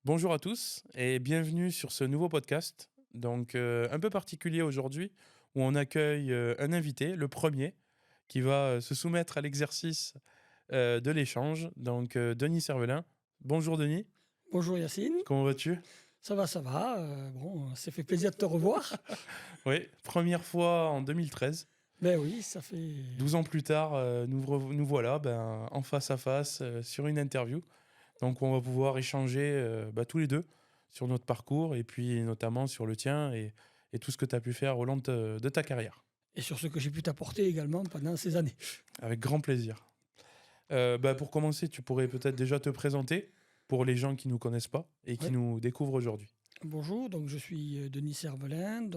Bonjour à tous et bienvenue sur ce nouveau podcast. Donc, un peu particulier aujourd'hui où on accueille un invité, le premier, qui va se soumettre à l'exercice de l'échange. Donc, Denis Servelin. Bonjour Denis, Bonjour Yacine, comment vas-tu? ça va. Bon, ça fait plaisir de te revoir. Oui, première fois en 2013. Ben oui, ça fait. 12 ans plus tard, nous voilà en face à face sur une interview. Donc, on va pouvoir échanger tous les deux sur notre parcours et puis notamment sur le tien et tout ce que tu as pu faire au long de ta carrière. Et sur ce que j'ai pu t'apporter également pendant ces années. Avec grand plaisir. Pour commencer, tu pourrais peut-être déjà te présenter pour les gens qui ne nous connaissent pas et qui Ouais. nous découvrent aujourd'hui. Bonjour, donc je suis Denis Servelin.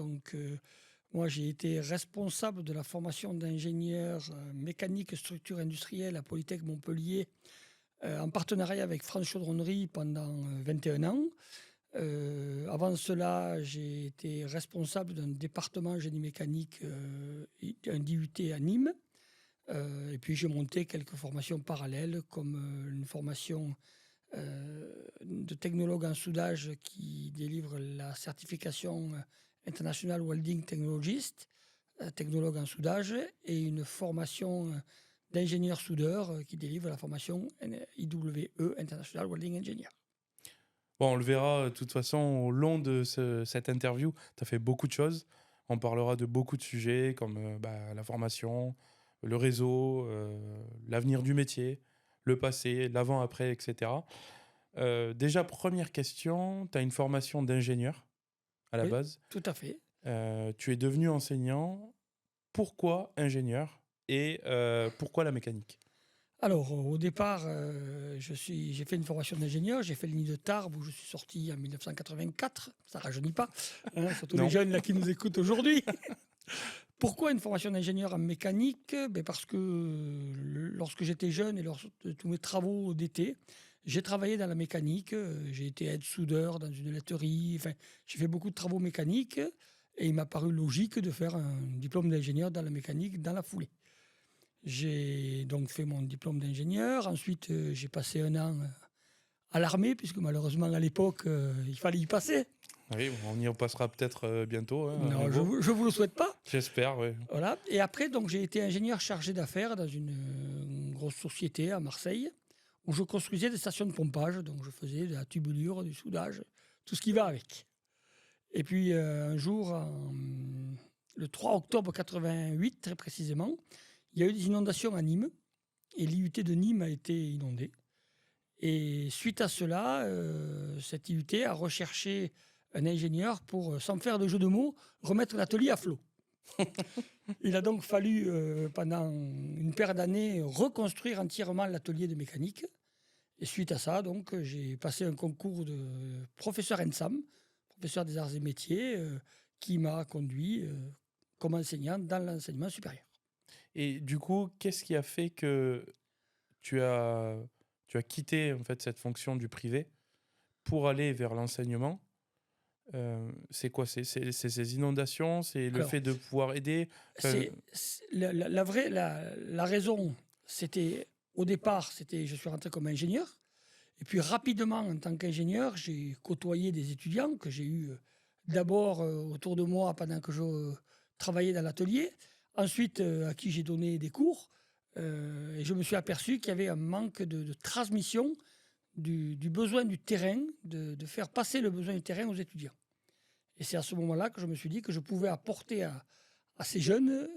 Moi j'ai été responsable de la formation d'ingénieur mécanique structure industrielle à Polytech Montpellier en partenariat avec France Chaudronnerie pendant 21 ans. Avant cela, j'ai été responsable d'un département génie mécanique, un DUT à Nîmes. Et puis j'ai monté quelques formations parallèles comme une formation de technologue en soudage qui délivre la certification International Welding Technologist, technologue en soudage, et une formation d'ingénieur soudeur qui délivre la formation IWE, International Welding Engineer. Bon, on le verra de toute façon au long de cette interview. Tu as fait beaucoup de choses. On parlera de beaucoup de sujets comme la formation, le réseau, l'avenir du métier, le passé, l'avant-après, etc. Déjà, première question, tu as une formation d'ingénieur à la Oui, base. tout à fait. Tu es devenu enseignant. Pourquoi ingénieur et pourquoi la mécanique? Alors, au départ, j'ai fait une formation d'ingénieur. J'ai fait le nid de Tarbes où je suis sorti en 1984. Ça rajeunit pas, hein, surtout les Non. jeunes là, qui nous écoutent aujourd'hui. Pourquoi une formation d'ingénieur en mécanique? Parce que lorsque j'étais jeune et lors de tous mes travaux d'été, j'ai travaillé dans la mécanique. J'ai été aide-soudeur dans une laiterie. Enfin, j'ai fait beaucoup de travaux mécaniques et il m'a paru logique de faire un diplôme d'ingénieur dans la mécanique dans la foulée. J'ai donc fait mon diplôme d'ingénieur. Ensuite, j'ai passé un an à l'armée, puisque malheureusement à l'époque, il fallait y passer. Oui, on y repassera peut-être bientôt, hein, à Non, nouveau. je vous le souhaite pas. J'espère, oui. Voilà. Et après, donc, j'ai été ingénieur chargé d'affaires dans une grosse société à Marseille, où je construisais des stations de pompage. Donc, je faisais de la tubulure, du soudage, tout ce qui va avec. Et puis, un jour, le 3 octobre 88, très précisément, il y a eu des inondations à Nîmes, et l'IUT de Nîmes a été inondé. Et suite à cela, cette IUT a recherché un ingénieur pour, sans faire de jeu de mots, remettre l'atelier à flot. Il a donc fallu, pendant une paire d'années, reconstruire entièrement l'atelier de mécanique. Et suite à ça, donc, j'ai passé un concours de professeur ENSAM, professeur des arts et métiers, qui m'a conduit comme enseignant dans l'enseignement supérieur. Et du coup, qu'est-ce qui a fait que tu as, tu as quitté en fait cette fonction du privé pour aller vers l'enseignement? C'est quoi? C'est ces inondations? C'est le Alors, fait de pouvoir aider? Enfin, la raison, c'était au départ, c'était je suis rentré comme ingénieur. Et puis rapidement, en tant qu'ingénieur, j'ai côtoyé des étudiants que j'ai eu d'abord autour de moi pendant que je travaillais dans l'atelier, ensuite à qui j'ai donné des cours. Et je me suis aperçu qu'il y avait un manque de transmission du besoin du terrain, de faire passer le besoin du terrain aux étudiants. Et c'est à ce moment-là que je me suis dit que je pouvais apporter à ces jeunes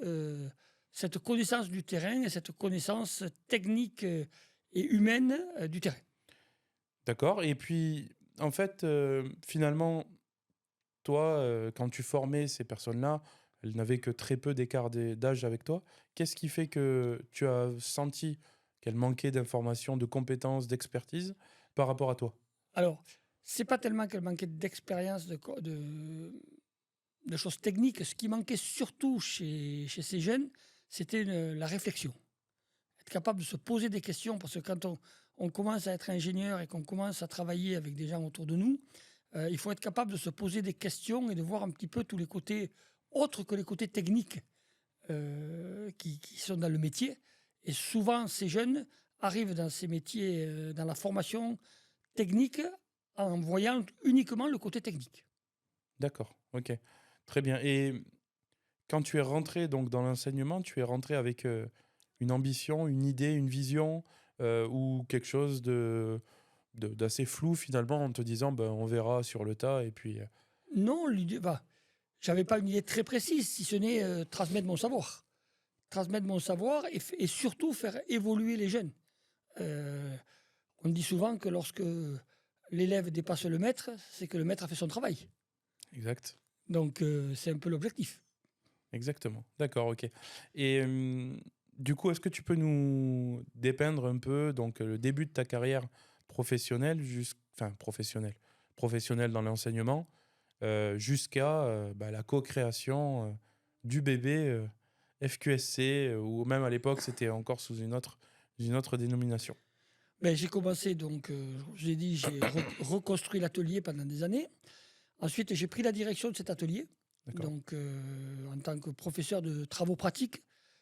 cette connaissance du terrain et cette connaissance technique et humaine du terrain. d'accord. Et puis, en fait, finalement, toi, quand tu formais ces personnes-là, elles n'avaient que très peu d'écart d'âge avec toi. Qu'est-ce qui fait que tu as senti qu'elles manquaient d'informations, de compétences, d'expertise par rapport à toi? Alors, c'est pas tellement qu'elle manquait d'expérience, de choses techniques. Ce qui manquait surtout chez ces jeunes, c'était la réflexion. Être capable de se poser des questions, parce que quand on commence à être ingénieur et qu'on commence à travailler avec des gens autour de nous, il faut être capable de se poser des questions et de voir un petit peu tous les côtés autres que les côtés techniques qui sont dans le métier. Et souvent, ces jeunes arrivent dans ces métiers, dans la formation technique, en voyant uniquement le côté technique. D'accord, ok. Très bien. Et quand tu es rentré donc dans l'enseignement, tu es rentré avec une ambition, une idée, une vision ou quelque chose d'assez flou finalement en te disant ben, on verra sur le tas et puis Non, l'idée, j'avais pas une idée très précise, si ce n'est transmettre mon savoir. Transmettre mon savoir et surtout faire évoluer les jeunes. Euh, on dit souvent que lorsque l'élève dépasse le maître, c'est que le maître a fait son travail. exact. Donc c'est un peu l'objectif. Exactement. D'accord, ok. Et du coup, est-ce que tu peux nous dépeindre un peu donc le début de ta carrière professionnelle, enfin professionnelle dans l'enseignement, jusqu'à bah, la co-création du bébé FQSC, ou même à l'époque, c'était encore sous une autre dénomination. Ben, j'ai commencé, donc, je l'ai dit, j'ai reconstruit l'atelier pendant des années. Ensuite, j'ai pris la direction de cet atelier. D'accord. Donc, en tant que professeur de travaux pratiques,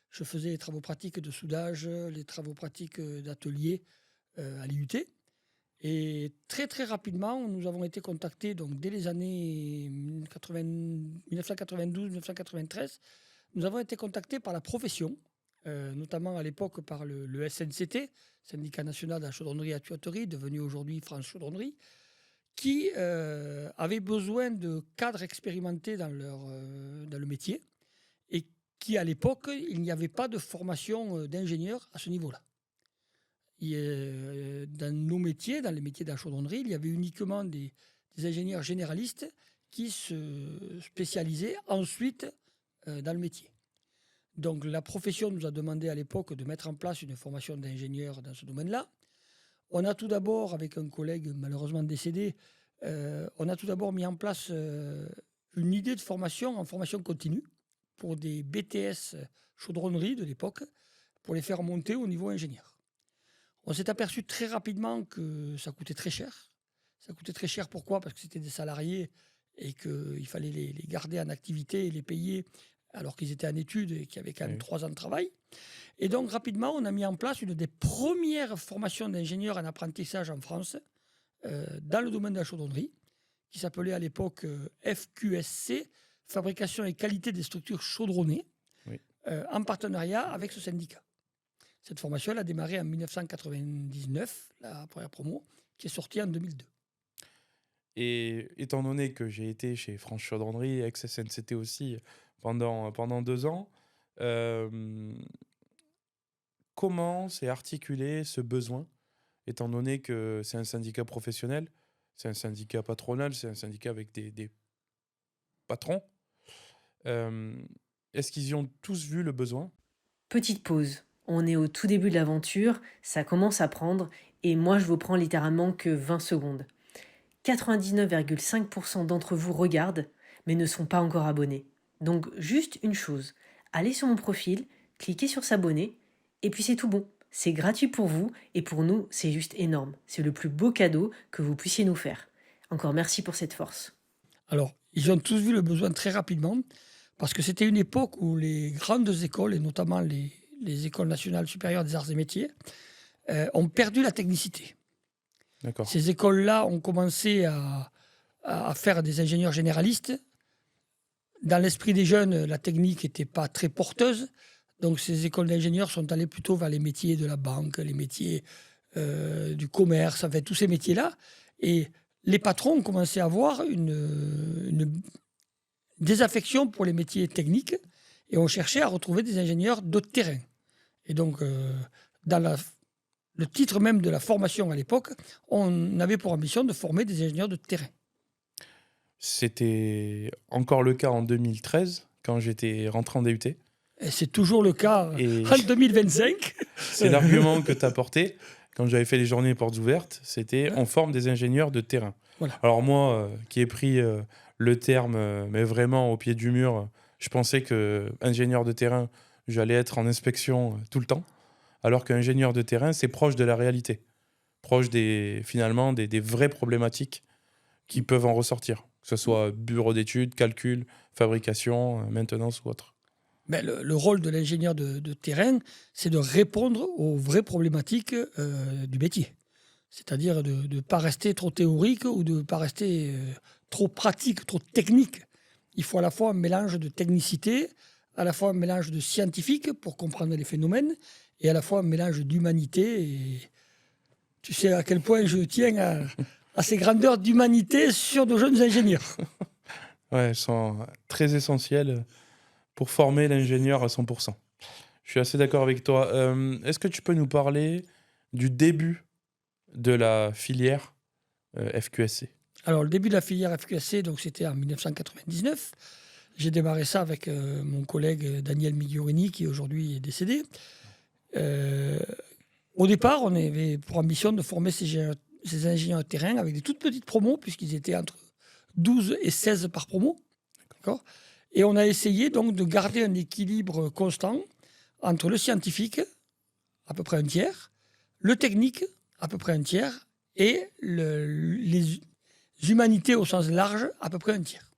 je faisais les travaux pratiques de soudage, les travaux pratiques d'atelier à l'IUT. Et très, très rapidement, nous avons été contactés, donc, dès les années 1992-1993, nous avons été contactés par la profession, notamment à l'époque par le SNCT, Syndicat national de la chaudronnerie et la tuyauterie, devenu aujourd'hui France Chaudronnerie, qui avaient besoin de cadres expérimentés dans le métier et qui, à l'époque, il n'y avait pas de formation d'ingénieur à ce niveau-là. Dans nos métiers, dans les métiers de la chaudronnerie, il y avait uniquement des ingénieurs généralistes qui se spécialisaient ensuite dans le métier. Donc la profession nous a demandé à l'époque de mettre en place une formation d'ingénieur dans ce domaine-là. On a tout d'abord, avec un collègue malheureusement décédé, on a tout d'abord mis en place une idée de formation en formation continue pour des BTS chaudronnerie de l'époque, pour les faire monter au niveau ingénieur. On s'est aperçu très rapidement que ça coûtait très cher. Ça coûtait très cher, pourquoi? Parce que c'était des salariés et qu'il fallait les garder en activité et les payer alors qu'ils étaient en études et qu'il y avait quand même Oui. 3 ans de travail. Et donc, rapidement, on a mis en place une des premières formations d'ingénieurs en apprentissage en France dans le domaine de la chaudronnerie, qui s'appelait à l'époque FQSC, Fabrication et qualité des structures chaudronnées, Oui. en partenariat avec ce syndicat. Cette formation elle a démarré en 1999, la première promo, qui est sortie en 2002. Et étant donné que j'ai été chez France Chaudronnerie, ex-SNCT aussi, pendant 2 ans, euh, comment s'est articulé ce besoin, étant donné que c'est un syndicat professionnel, c'est un syndicat patronal, c'est un syndicat avec des patrons. Euh, Est-ce qu'ils y ont tous vu le besoin? Petite pause. On est au tout début de l'aventure, ça commence à prendre, et moi je vous prends littéralement que 20 secondes. 99,5% d'entre vous regardent, mais ne sont pas encore abonnés. Donc juste une chose, allez sur mon profil, cliquez sur s'abonner, et puis c'est tout bon. C'est gratuit pour vous, et pour nous, c'est juste énorme. C'est le plus beau cadeau que vous puissiez nous faire. Encore merci pour cette force. Alors, ils ont tous vu le besoin très rapidement, parce que c'était une époque où les grandes écoles, et notamment les écoles nationales supérieures des arts et métiers, ont perdu la technicité. D'accord. Ces écoles-là ont commencé à faire des ingénieurs généralistes. Dans l'esprit des jeunes, la technique n'était pas très porteuse. Donc ces écoles d'ingénieurs sont allées plutôt vers les métiers de la banque, les métiers du commerce, enfin tous ces métiers-là. Et les patrons ont commencé à avoir une désaffection pour les métiers techniques et ont cherché à retrouver des ingénieurs de terrain. Et donc, dans le titre même de la formation à l'époque, on avait pour ambition de former des ingénieurs de terrain. C'était encore le cas en 2013, quand j'étais rentré en DUT. Et c'est toujours le cas Et en 2025. c'est l'argument que tu as porté quand j'avais fait les journées portes ouvertes, c'était Ouais. on forme des ingénieurs de terrain. Voilà. Alors moi, qui ai pris le terme, mais vraiment au pied du mur, je pensais que ingénieur de terrain, j'allais être en inspection tout le temps, alors qu'ingénieur de terrain, c'est proche de la réalité, proche finalement des vraies problématiques qui peuvent en ressortir, que ce soit bureau d'études, calcul, fabrication, maintenance ou autre. Ben, le rôle de l'ingénieur de terrain, c'est de répondre aux vraies problématiques du métier. C'est-à-dire de ne pas rester trop théorique ou de ne pas rester trop pratique, trop technique. Il faut à la fois un mélange de technicité, à la fois un mélange de scientifique pour comprendre les phénomènes, et à la fois un mélange d'humanité. Et tu sais à quel point je tiens à ces grandeurs d'humanité sur de jeunes ingénieurs. Ouais, elles sont très essentielles pour former l'ingénieur à 100%. Je suis assez d'accord avec toi. Est-ce que tu peux nous parler du début de la filière FQSC? Alors, le début de la filière FQSC, donc c'était en 1999. J'ai démarré ça avec mon collègue Daniel Migliorini, qui aujourd'hui est décédé. Au départ, on avait pour ambition de former ces ingénieurs de terrain avec des toutes petites promos, puisqu'ils étaient entre 12 et 16 par promo. D'accord. Et on a essayé donc de garder un équilibre constant entre le scientifique, à peu près un tiers, le technique, à peu près un tiers, et les humanités au sens large, à peu près un tiers.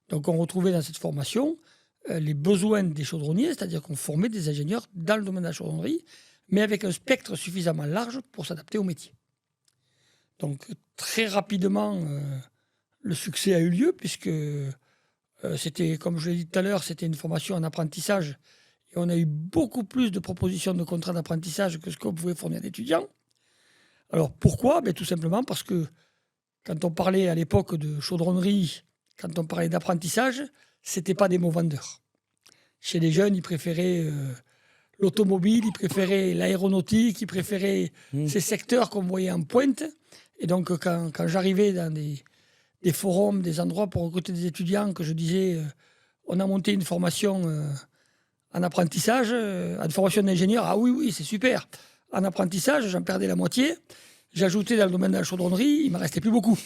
Donc on retrouvait dans cette formation les besoins des chaudronniers, c'est-à-dire qu'on formait des ingénieurs dans le domaine de la chaudronnerie, mais avec un spectre suffisamment large pour s'adapter au métier. Donc très rapidement, le succès a eu lieu, puisque c'était, comme je l'ai dit tout à l'heure, c'était une formation en apprentissage, et on a eu beaucoup plus de propositions de contrats d'apprentissage que ce qu'on pouvait fournir d'étudiants. Alors pourquoi? Tout simplement parce que quand on parlait à l'époque de chaudronnerie, quand on parlait d'apprentissage, ce n'était pas des mots vendeurs. Chez les jeunes, ils préféraient l'automobile, ils préféraient l'aéronautique, ils préféraient ces secteurs qu'on voyait en pointe. Et donc, quand j'arrivais dans des forums, des endroits pour recruter des étudiants, que je disais, on a monté une formation en apprentissage, une formation d'ingénieur, ah oui, c'est super. En apprentissage, j'en perdais la moitié. J'ajoutais dans le domaine de la chaudronnerie, il ne m'en restait plus beaucoup.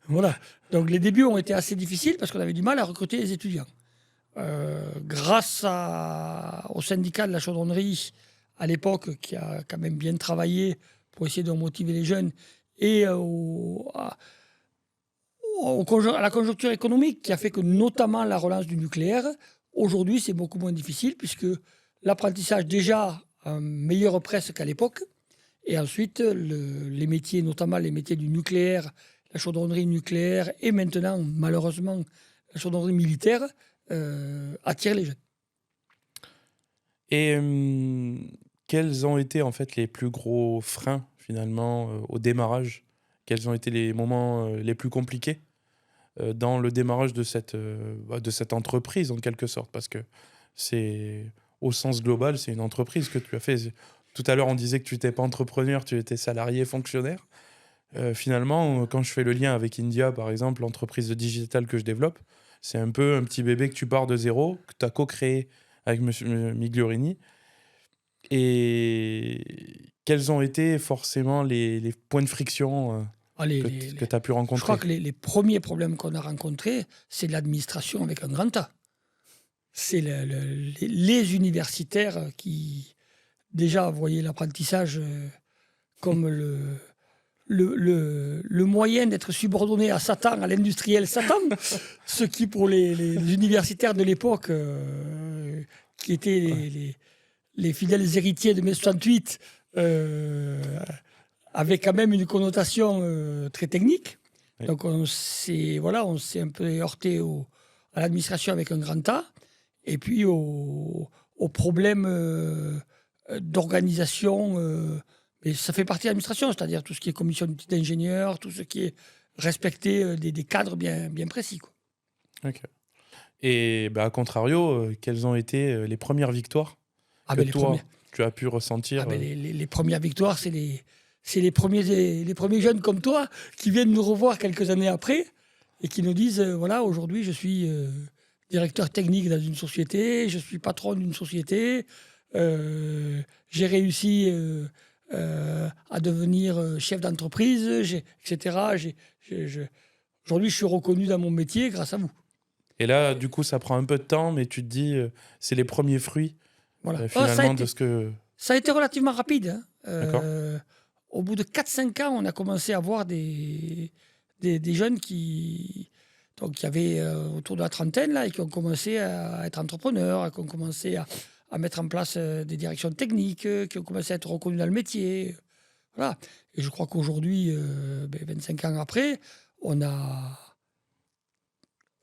Voilà. Donc les débuts ont été assez difficiles parce qu'on avait du mal à recruter les étudiants. Grâce au syndicat de la chaudronnerie à l'époque, qui a quand même bien travaillé pour essayer de motiver les jeunes, et à la conjoncture économique qui a fait que notamment la relance du nucléaire, aujourd'hui c'est beaucoup moins difficile puisque l'apprentissage déjà a un meilleur presse qu'à l'époque. Et ensuite, les métiers, notamment les métiers du nucléaire, la chaudronnerie nucléaire et maintenant, malheureusement, la chaudronnerie militaire attirent les jeunes. Et quels ont été en fait les plus gros freins finalement au démarrage? Quels ont été les moments les plus compliqués dans le démarrage de cette entreprise en quelque sorte? Parce que c'est, au sens global, c'est une entreprise que tu as fait. Tout à l'heure, on disait que tu n'étais pas entrepreneur, tu étais salarié, fonctionnaire. Finalement, quand je fais le lien avec India, par exemple, l'entreprise digitale que je développe, c'est un peu un petit bébé que tu pars de zéro, que tu as co-créé avec M. Migliorini. Et quels ont été forcément les points de friction que tu as pu rencontrer? Je crois que les premiers problèmes qu'on a rencontrés, c'est l'administration avec un grand A. C'est les universitaires qui déjà voyaient l'apprentissage comme le moyen d'être subordonné à Satan, à l'industriel Satan, ce qui pour les universitaires de l'époque, qui étaient les fidèles héritiers de mai 68, avait quand même une connotation très technique. Oui. Donc on s'est un peu heurté à l'administration avec un grand A, et puis aux problèmes d'organisation. Et ça fait partie de l'administration, c'est-à-dire tout ce qui est commission d'ingénieurs, tout ce qui est respecter des cadres bien précis, quoi. Ok. Et à contrario, quelles ont été les premières victoires que toi, tu as pu ressentir? Les premières victoires, c'est les premiers jeunes comme toi qui viennent nous revoir quelques années après et qui nous disent, voilà, aujourd'hui, je suis directeur technique dans une société, je suis patron d'une société, j'ai réussi à devenir chef d'entreprise, etc. Aujourd'hui, je suis reconnu dans mon métier grâce à vous. Et là, du coup, ça prend un peu de temps, mais tu te dis, c'est les premiers fruits, voilà. finalement, de ce que... Ça a été relativement rapide. Hein. Au bout de 4-5 ans, on a commencé à voir des jeunes qui avaient autour de la trentaine là, et qui ont commencé à être entrepreneurs, qui ont commencé à mettre en place des directions techniques, qui ont commencé à être reconnus dans le métier. Voilà. Et je crois qu'aujourd'hui, 25 ans après, on a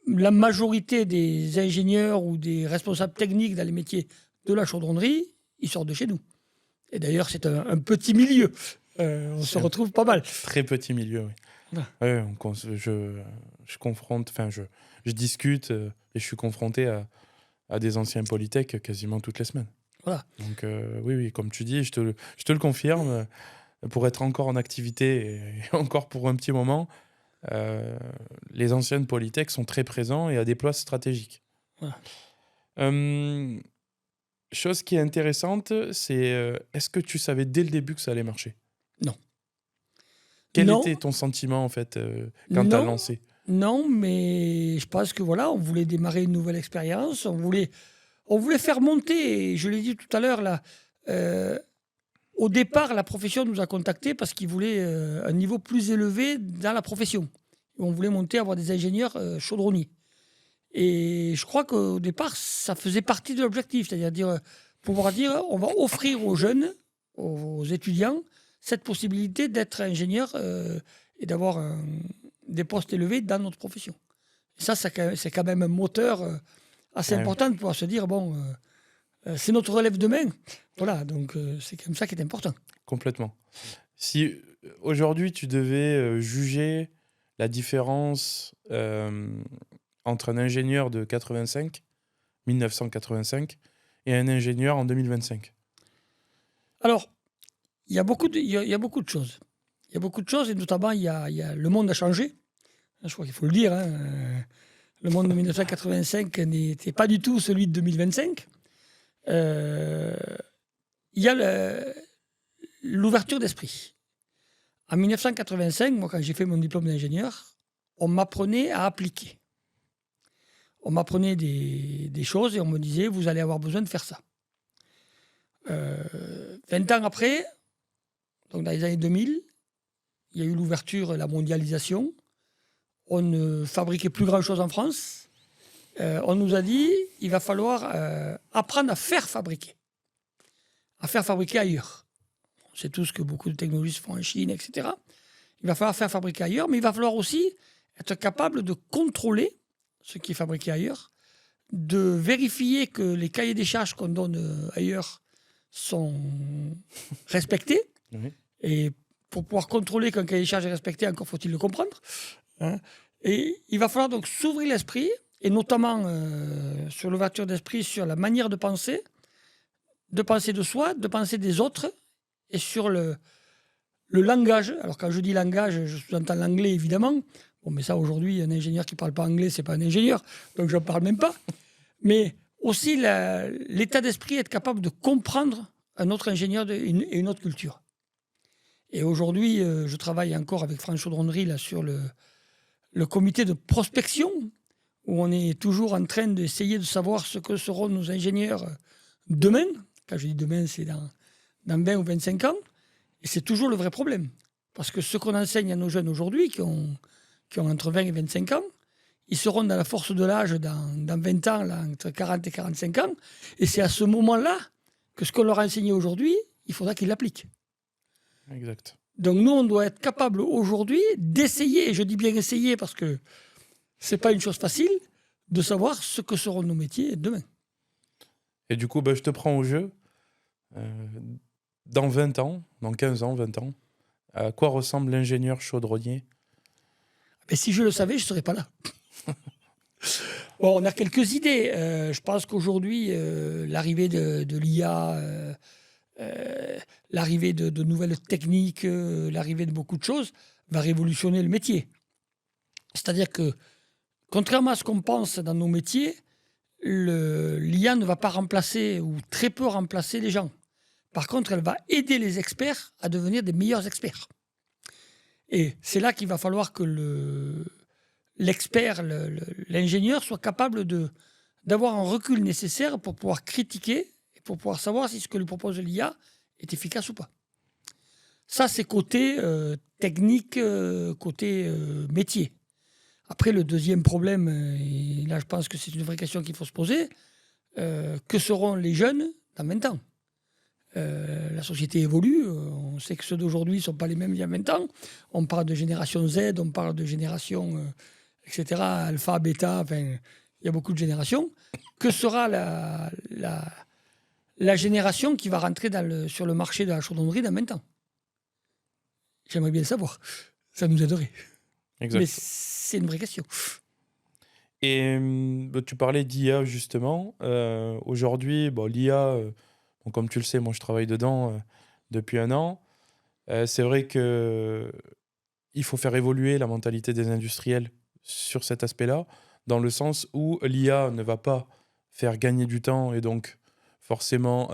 la majorité des ingénieurs ou des responsables techniques dans les métiers de la chaudronnerie, ils sortent de chez nous. Et d'ailleurs, c'est un petit milieu. On se retrouve pas mal. Très petit milieu, oui. Voilà. Ouais, je confronte, enfin, je discute et je suis confronté à des anciens Polytech quasiment toutes les semaines. Voilà. Donc, oui, comme tu dis, je te le confirme. Pour être encore en activité et encore pour un petit moment, les anciennes Polytech sont très présents et à des places stratégiques. Voilà. Chose qui est intéressante, c'est est-ce que tu savais dès le début que ça allait marcher? Non. Quel Non. était ton sentiment en fait quand tu as Non. lancé? Non, mais je pense que voilà, on voulait démarrer une nouvelle expérience, on voulait faire monter, et je l'ai dit tout à l'heure, là, au départ, la profession nous a contactés parce qu'ils voulaient un niveau plus élevé dans la profession. On voulait monter, avoir des ingénieurs chaudronniers. Et je crois qu'au départ, ça faisait partie de l'objectif, c'est-à-dire pouvoir dire, on va offrir aux jeunes, aux étudiants, cette possibilité d'être ingénieur et d'avoir des postes élevés dans notre profession. Et ça, c'est quand même un moteur assez Ouais. important de pouvoir se dire, bon, c'est notre relève demain. Voilà, donc c'est comme ça qui est important. Complètement. Si aujourd'hui tu devais juger la différence entre un ingénieur de 1985 et un ingénieur en 2025. Alors, il y a beaucoup de choses. Il y a beaucoup de choses, et notamment, il y a le monde a changé. Je crois qu'il faut le dire. Le monde de 1985 n'était pas du tout celui de 2025. Il y a l'ouverture d'esprit. En 1985, moi, quand j'ai fait mon diplôme d'ingénieur, on m'apprenait à appliquer. On m'apprenait des choses et on me disait, vous allez avoir besoin de faire ça. 20 ans après, donc dans les années 2000, il y a eu l'ouverture, la mondialisation. On ne fabriquait plus grand-chose en France. On nous a dit, il va falloir apprendre à faire fabriquer ailleurs. On sait tous que beaucoup de technologies se font en Chine, etc. Il va falloir faire fabriquer ailleurs, mais il va falloir aussi être capable de contrôler ce qui est fabriqué ailleurs, de vérifier que les cahiers des charges qu'on donne ailleurs sont respectés. Oui. Et pour pouvoir contrôler qu'un cahier des charges est respecté, encore faut-il le comprendre. Et il va falloir donc s'ouvrir l'esprit, et notamment sur l'ouverture d'esprit, sur la manière de penser de soi, de penser des autres, et sur le langage. Alors quand je dis langage, je sous-entends l'anglais évidemment. Bon, mais ça aujourd'hui, un ingénieur qui ne parle pas anglais, c'est pas un ingénieur, donc je n'en parle même pas. Mais aussi l'état d'esprit, être capable de comprendre un autre ingénieur et une autre culture. Et aujourd'hui, je travaille encore avec France Chaudronnerie là, sur le comité de prospection, où on est toujours en train d'essayer de savoir ce que seront nos ingénieurs demain. Quand je dis demain, c'est dans 20 ou 25 ans. Et c'est toujours le vrai problème. Parce que ce qu'on enseigne à nos jeunes aujourd'hui, qui ont entre 20 et 25 ans, ils seront dans la force de l'âge dans 20 ans, là, entre 40 et 45 ans. Et c'est à ce moment-là que ce qu'on leur a enseigné aujourd'hui, il faudra qu'ils l'appliquent. Exact. Donc nous, on doit être capable aujourd'hui d'essayer, et je dis bien essayer parce que ce n'est pas une chose facile, de savoir ce que seront nos métiers demain. Et du coup, je te prends au jeu. Dans 20 ans, dans 15 ans, 20 ans, à quoi ressemble l'ingénieur chaudronnier? Mais si je le savais, je ne serais pas là. Bon, on a quelques idées. Je pense qu'aujourd'hui, l'arrivée de l'IA, l'arrivée de nouvelles techniques, l'arrivée de beaucoup de choses va révolutionner le métier. C'est-à-dire que, contrairement à ce qu'on pense dans nos métiers, l'IA ne va pas remplacer ou très peu remplacer les gens. Par contre, elle va aider les experts à devenir des meilleurs experts. Et c'est là qu'il va falloir que l'expert, l'ingénieur soit capable d'avoir un recul nécessaire pour pouvoir critiquer et pour pouvoir savoir si ce que lui propose l'IA est efficace ou pas. Ça, c'est côté technique, côté métier. Après, le deuxième problème, et là je pense que c'est une vraie question qu'il faut se poser, que seront les jeunes dans 20 ans? La société évolue. On sait que ceux d'aujourd'hui ne sont pas les mêmes il y a 20 ans. On parle de génération Z, on parle de génération, etc., alpha, bêta, enfin, il y a beaucoup de générations. Que sera la génération qui va rentrer sur le marché de la chaudronnerie dans 20 ans? J'aimerais bien le savoir. Ça nous aiderait. Exact. Mais c'est une vraie question. Et tu parlais d'IA justement. Aujourd'hui, l'IA, comme tu le sais, moi je travaille dedans depuis 1 an. C'est vrai que il faut faire évoluer la mentalité des industriels sur cet aspect-là, dans le sens où l'IA ne va pas faire gagner du temps et donc forcément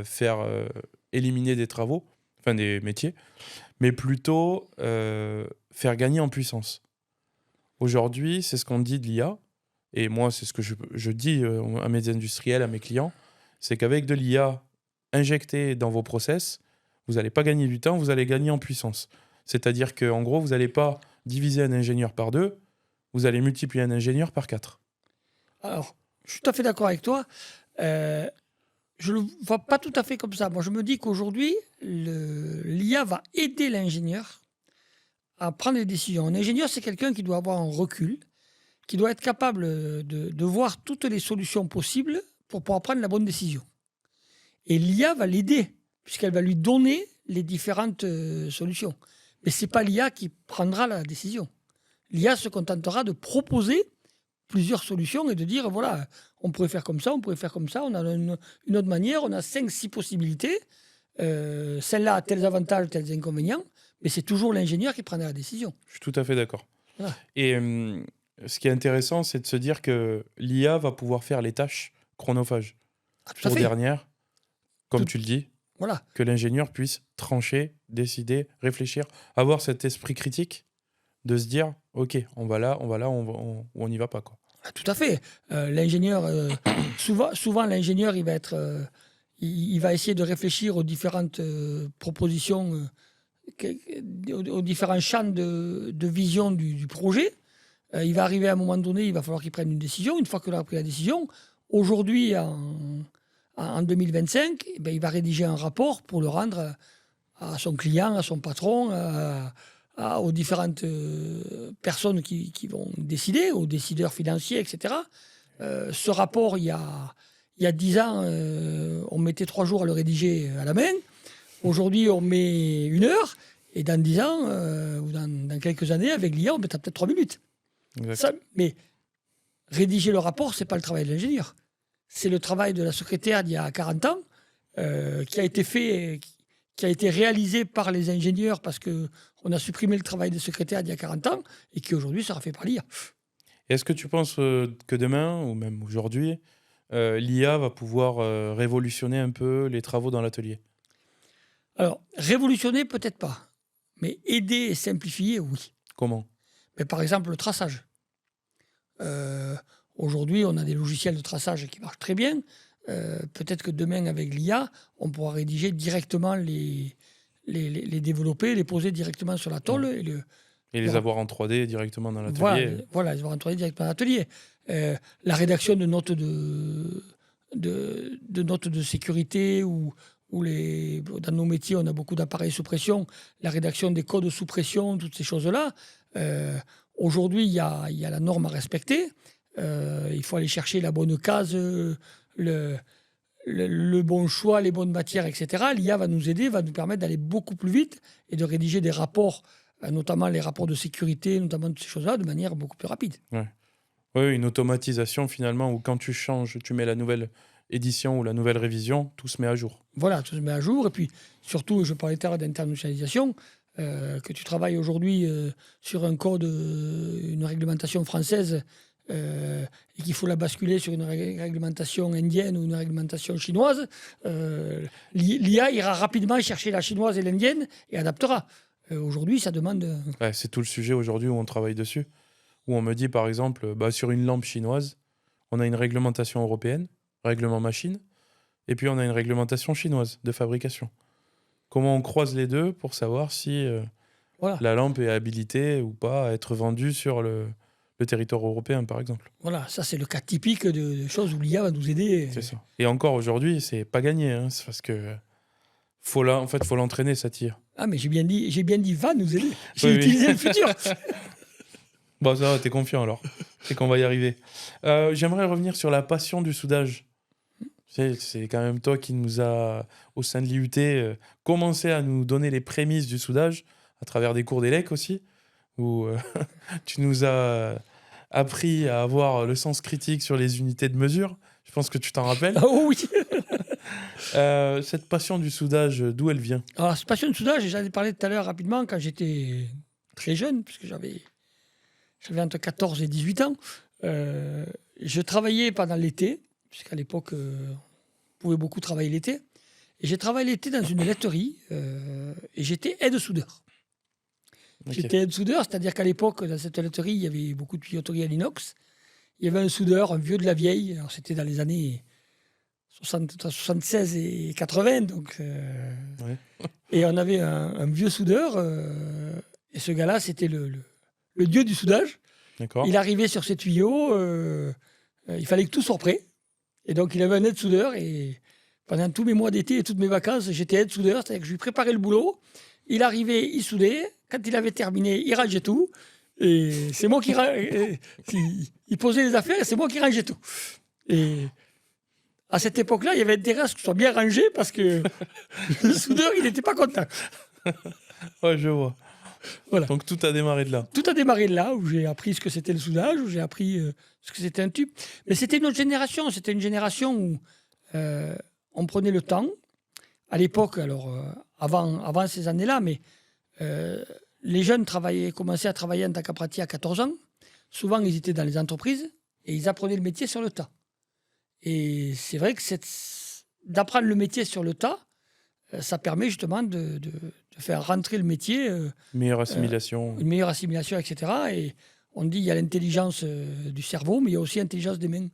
faire éliminer des travaux, enfin des métiers, mais plutôt faire gagner en puissance. Aujourd'hui, c'est ce qu'on dit de l'IA, et moi c'est ce que je dis à mes industriels, à mes clients, c'est qu'avec de l'IA injectée dans vos process, vous n'allez pas gagner du temps, vous allez gagner en puissance. C'est-à-dire qu'en gros, vous n'allez pas diviser un ingénieur par 2, vous allez multiplier un ingénieur par 4. Alors, je suis tout à fait d'accord avec toi. Je ne le vois pas tout à fait comme ça. Moi, je me dis qu'aujourd'hui, l'IA va aider l'ingénieur à prendre des décisions. Un ingénieur, c'est quelqu'un qui doit avoir un recul, qui doit être capable de voir toutes les solutions possibles pour pouvoir prendre la bonne décision. Et l'IA va l'aider, puisqu'elle va lui donner les différentes solutions. Mais ce n'est pas l'IA qui prendra la décision. L'IA se contentera de proposer plusieurs solutions et de dire, voilà, on pourrait faire comme ça, on pourrait faire comme ça, on a une autre manière, on a 5-6 possibilités. Celle-là a tels avantages, tels inconvénients, mais c'est toujours l'ingénieur qui prendra la décision. Je suis tout à fait d'accord. Voilà. Et ce qui est intéressant, c'est de se dire que l'IA va pouvoir faire les tâches chronophages. Ah, tout à Pour fait. dernière, comme tu le dis, Voilà. que l'ingénieur puisse trancher, décider, réfléchir, avoir cet esprit critique de se dire, ok, on va là, on n'y va pas, quoi. Ah, tout à fait. L'ingénieur, souvent l'ingénieur, il va essayer de réfléchir aux différentes propositions, aux différents champs de vision du projet. Il va arriver à un moment donné, il va falloir qu'il prenne une décision. Une fois qu'il aura pris la décision, aujourd'hui, en 2025, eh ben, il va rédiger un rapport pour le rendre à son client, à son patron, aux différentes personnes qui vont décider, aux décideurs financiers, etc. Ce rapport, il y a 10 ans, on mettait 3 jours à le rédiger à la main. Aujourd'hui, on met 1 heure. Et dans 10 ans, ou dans quelques années, avec l'IA, on mettra peut-être 3 minutes. Ça, mais rédiger le rapport, ce n'est pas le travail de l'ingénieur. C'est le travail de la secrétaire d'il y a 40 ans, qui a été fait, qui a été réalisé par les ingénieurs parce qu'on a supprimé le travail de secrétaire d'il y a 40 ans et qui aujourd'hui sera fait par l'IA. Est-ce que tu penses que demain, ou même aujourd'hui, l'IA va pouvoir révolutionner un peu les travaux dans l'atelier? Alors, révolutionner, peut-être pas. Mais aider et simplifier, oui. Comment? Mais par exemple, le traçage. Aujourd'hui, on a des logiciels de traçage qui marchent très bien. Peut-être que demain, avec l'IA, on pourra rédiger directement les développer, les poser directement sur la tôle. Et les avoir en 3D directement dans l'atelier. Voilà, les avoir en 3D directement dans l'atelier. La rédaction de notes de sécurité ou dans nos métiers, on a beaucoup d'appareils sous pression. La rédaction des codes sous pression, toutes ces choses-là. Aujourd'hui, il y a la norme à respecter. Il faut aller chercher la bonne case, le bon choix, les bonnes matières, etc. L'IA va nous aider, va nous permettre d'aller beaucoup plus vite et de rédiger des rapports, notamment les rapports de sécurité, notamment toutes ces choses-là, de manière beaucoup plus rapide. Ouais. Oui, une automatisation finalement où quand tu changes, tu mets la nouvelle édition ou la nouvelle révision, tout se met à jour. Voilà, tout se met à jour. Et puis surtout, je parlais tout à l'heure d'internationalisation, que tu travailles aujourd'hui sur un code, une réglementation française, et qu'il faut la basculer sur une réglementation indienne ou une réglementation chinoise, l'IA ira rapidement chercher la chinoise et l'indienne et adaptera. Aujourd'hui, ça demande... Ouais, c'est tout le sujet aujourd'hui où on travaille dessus. Où on me dit, par exemple, sur une lampe chinoise, on a une réglementation européenne, règlement machine, et puis on a une réglementation chinoise de fabrication. Comment on croise les deux pour savoir si Voilà. la lampe est habilitée ou pas à être vendue sur le territoire européen, par exemple. Voilà, ça c'est le cas typique de choses où l'IA va nous aider. C'est ça. Et encore aujourd'hui, c'est pas gagné, hein, c'est parce que En fait, faut l'entraîner, ça tire. Ah, mais j'ai bien dit, va nous aider. J'ai Oui, oui. utilisé le futur. Bon, ça va, t'es confiant alors. C'est qu'on va y arriver. J'aimerais revenir sur la passion du soudage. C'est quand même toi qui nous a, au sein de l'IUT, commencé à nous donner les prémices du soudage, à travers des cours d'élec aussi, où tu nous as appris à avoir le sens critique sur les unités de mesure. Je pense que tu t'en rappelles. Ah, oh oui. Cette passion du soudage, d'où elle vient? Alors, cette passion de soudage, j'en ai parlé tout à l'heure rapidement quand j'étais très jeune, puisque j'avais entre 14 et 18 ans. Je travaillais pendant l'été, puisqu'à l'époque, on pouvait beaucoup travailler l'été. Et j'ai travaillé l'été dans une laiterie et j'étais aide-soudeur. Ok. J'étais aide-soudeur, c'est-à-dire qu'à l'époque, dans cette laiterie, il y avait beaucoup de tuyauterie à l'inox. Il y avait un soudeur, un vieux de la vieille. Alors, c'était dans les années 76 et 80. Donc, Ouais. et on avait un vieux soudeur. Et ce gars-là, c'était le dieu du soudage. D'accord. Il arrivait sur ses tuyaux. Il fallait que tout soit prêt. Et donc, il avait un aide-soudeur. Et pendant tous mes mois d'été et toutes mes vacances, j'étais aide-soudeur. C'est-à-dire que je lui préparais le boulot. Il arrivait, il soudait. Quand il avait terminé, il rangeait tout. Et c'est moi qui il posait les affaires et c'est moi qui rangeais tout. Et à cette époque-là, il y avait intérêt à ce que ce soit bien rangé parce que le soudeur, il n'était pas content. Ouais, je vois. Voilà. Donc tout a démarré de là. Tout a démarré de là, où j'ai appris ce que c'était le soudage, où j'ai appris ce que c'était un tube. Mais c'était une autre génération. C'était une génération où on prenait le temps. À l'époque, alors avant ces années-là, mais les jeunes commençaient à travailler en tant qu'apprenti à 14 ans. Souvent, ils étaient dans les entreprises et ils apprenaient le métier sur le tas. Et c'est vrai que d'apprendre le métier sur le tas, ça permet justement de faire rentrer le métier, Meilleure assimilation. une meilleure assimilation, etc. Et on dit qu'il y a l'intelligence du cerveau, mais il y a aussi l'intelligence des mains.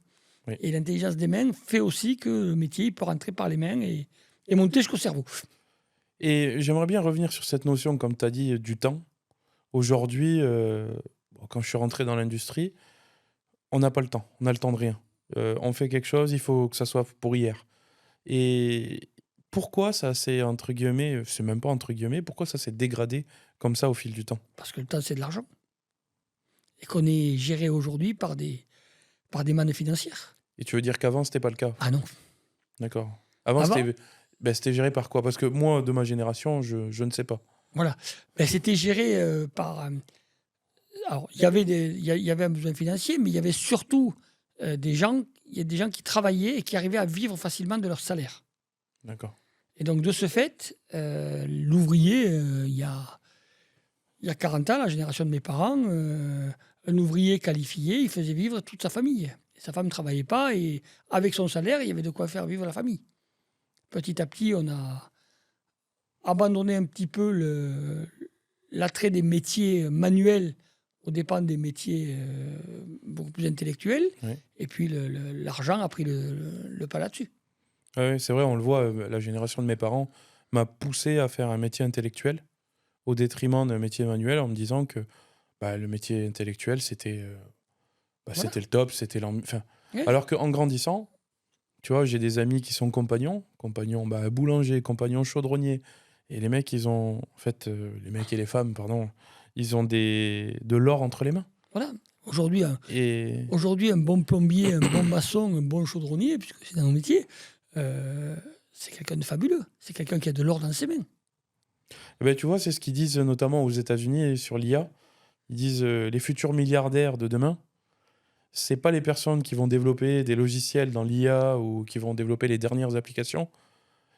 Oui. Et l'intelligence des mains fait aussi que le métier il peut rentrer par les mains et monter jusqu'au cerveau. Et j'aimerais bien revenir sur cette notion, comme tu as dit, du temps. Aujourd'hui, quand je suis rentré dans l'industrie, on n'a pas le temps. On a le temps de rien. On fait quelque chose, il faut que ça soit pour hier. Et pourquoi ça s'est, entre guillemets, c'est même pas entre guillemets, pourquoi ça s'est dégradé comme ça au fil du temps? Parce que le temps, c'est de l'argent. Et qu'on est géré aujourd'hui par des mannes financières. Et tu veux dire qu'avant, c'était pas le cas? Ah non. D'accord. Avant, Avant c'était géré par quoi? Parce que moi, de ma génération, je ne sais pas. Voilà. Ben, c'était géré par. Alors, il y avait un besoin financier, mais il y avait surtout des gens qui travaillaient et qui arrivaient à vivre facilement de leur salaire. D'accord. Et donc, de ce fait, l'ouvrier, il y a 40 ans, la génération de mes parents, un ouvrier qualifié, il faisait vivre toute sa famille. Et sa femme ne travaillait pas et avec son salaire, il y avait de quoi faire vivre la famille. Petit à petit, on a abandonné un petit peu l'attrait des métiers manuels aux dépens des métiers beaucoup plus intellectuels. Oui. Et puis, l'argent a pris le pas là-dessus. Ouais, c'est vrai, on le voit, la génération de mes parents m'a poussé à faire un métier intellectuel au détriment d'un métier manuel en me disant que le métier intellectuel, c'était Voilà. c'était le top, c'était enfin, Ouais. alors qu'en grandissant, tu vois, j'ai des amis qui sont compagnons boulangers, compagnons chaudronniers. Et les mecs, ils ont, en fait, les mecs et les femmes, pardon, ils ont de l'or entre les mains. Voilà. Aujourd'hui, Et un bon plombier, un bon maçon, un bon chaudronnier, puisque c'est dans nos métiers, c'est quelqu'un de fabuleux. C'est quelqu'un qui a de l'or dans ses mains. tu vois, c'est ce qu'ils disent notamment aux États-Unis et sur l'IA. Ils disent les futurs milliardaires de demain, c'est pas les personnes qui vont développer des logiciels dans l'IA ou qui vont développer les dernières applications.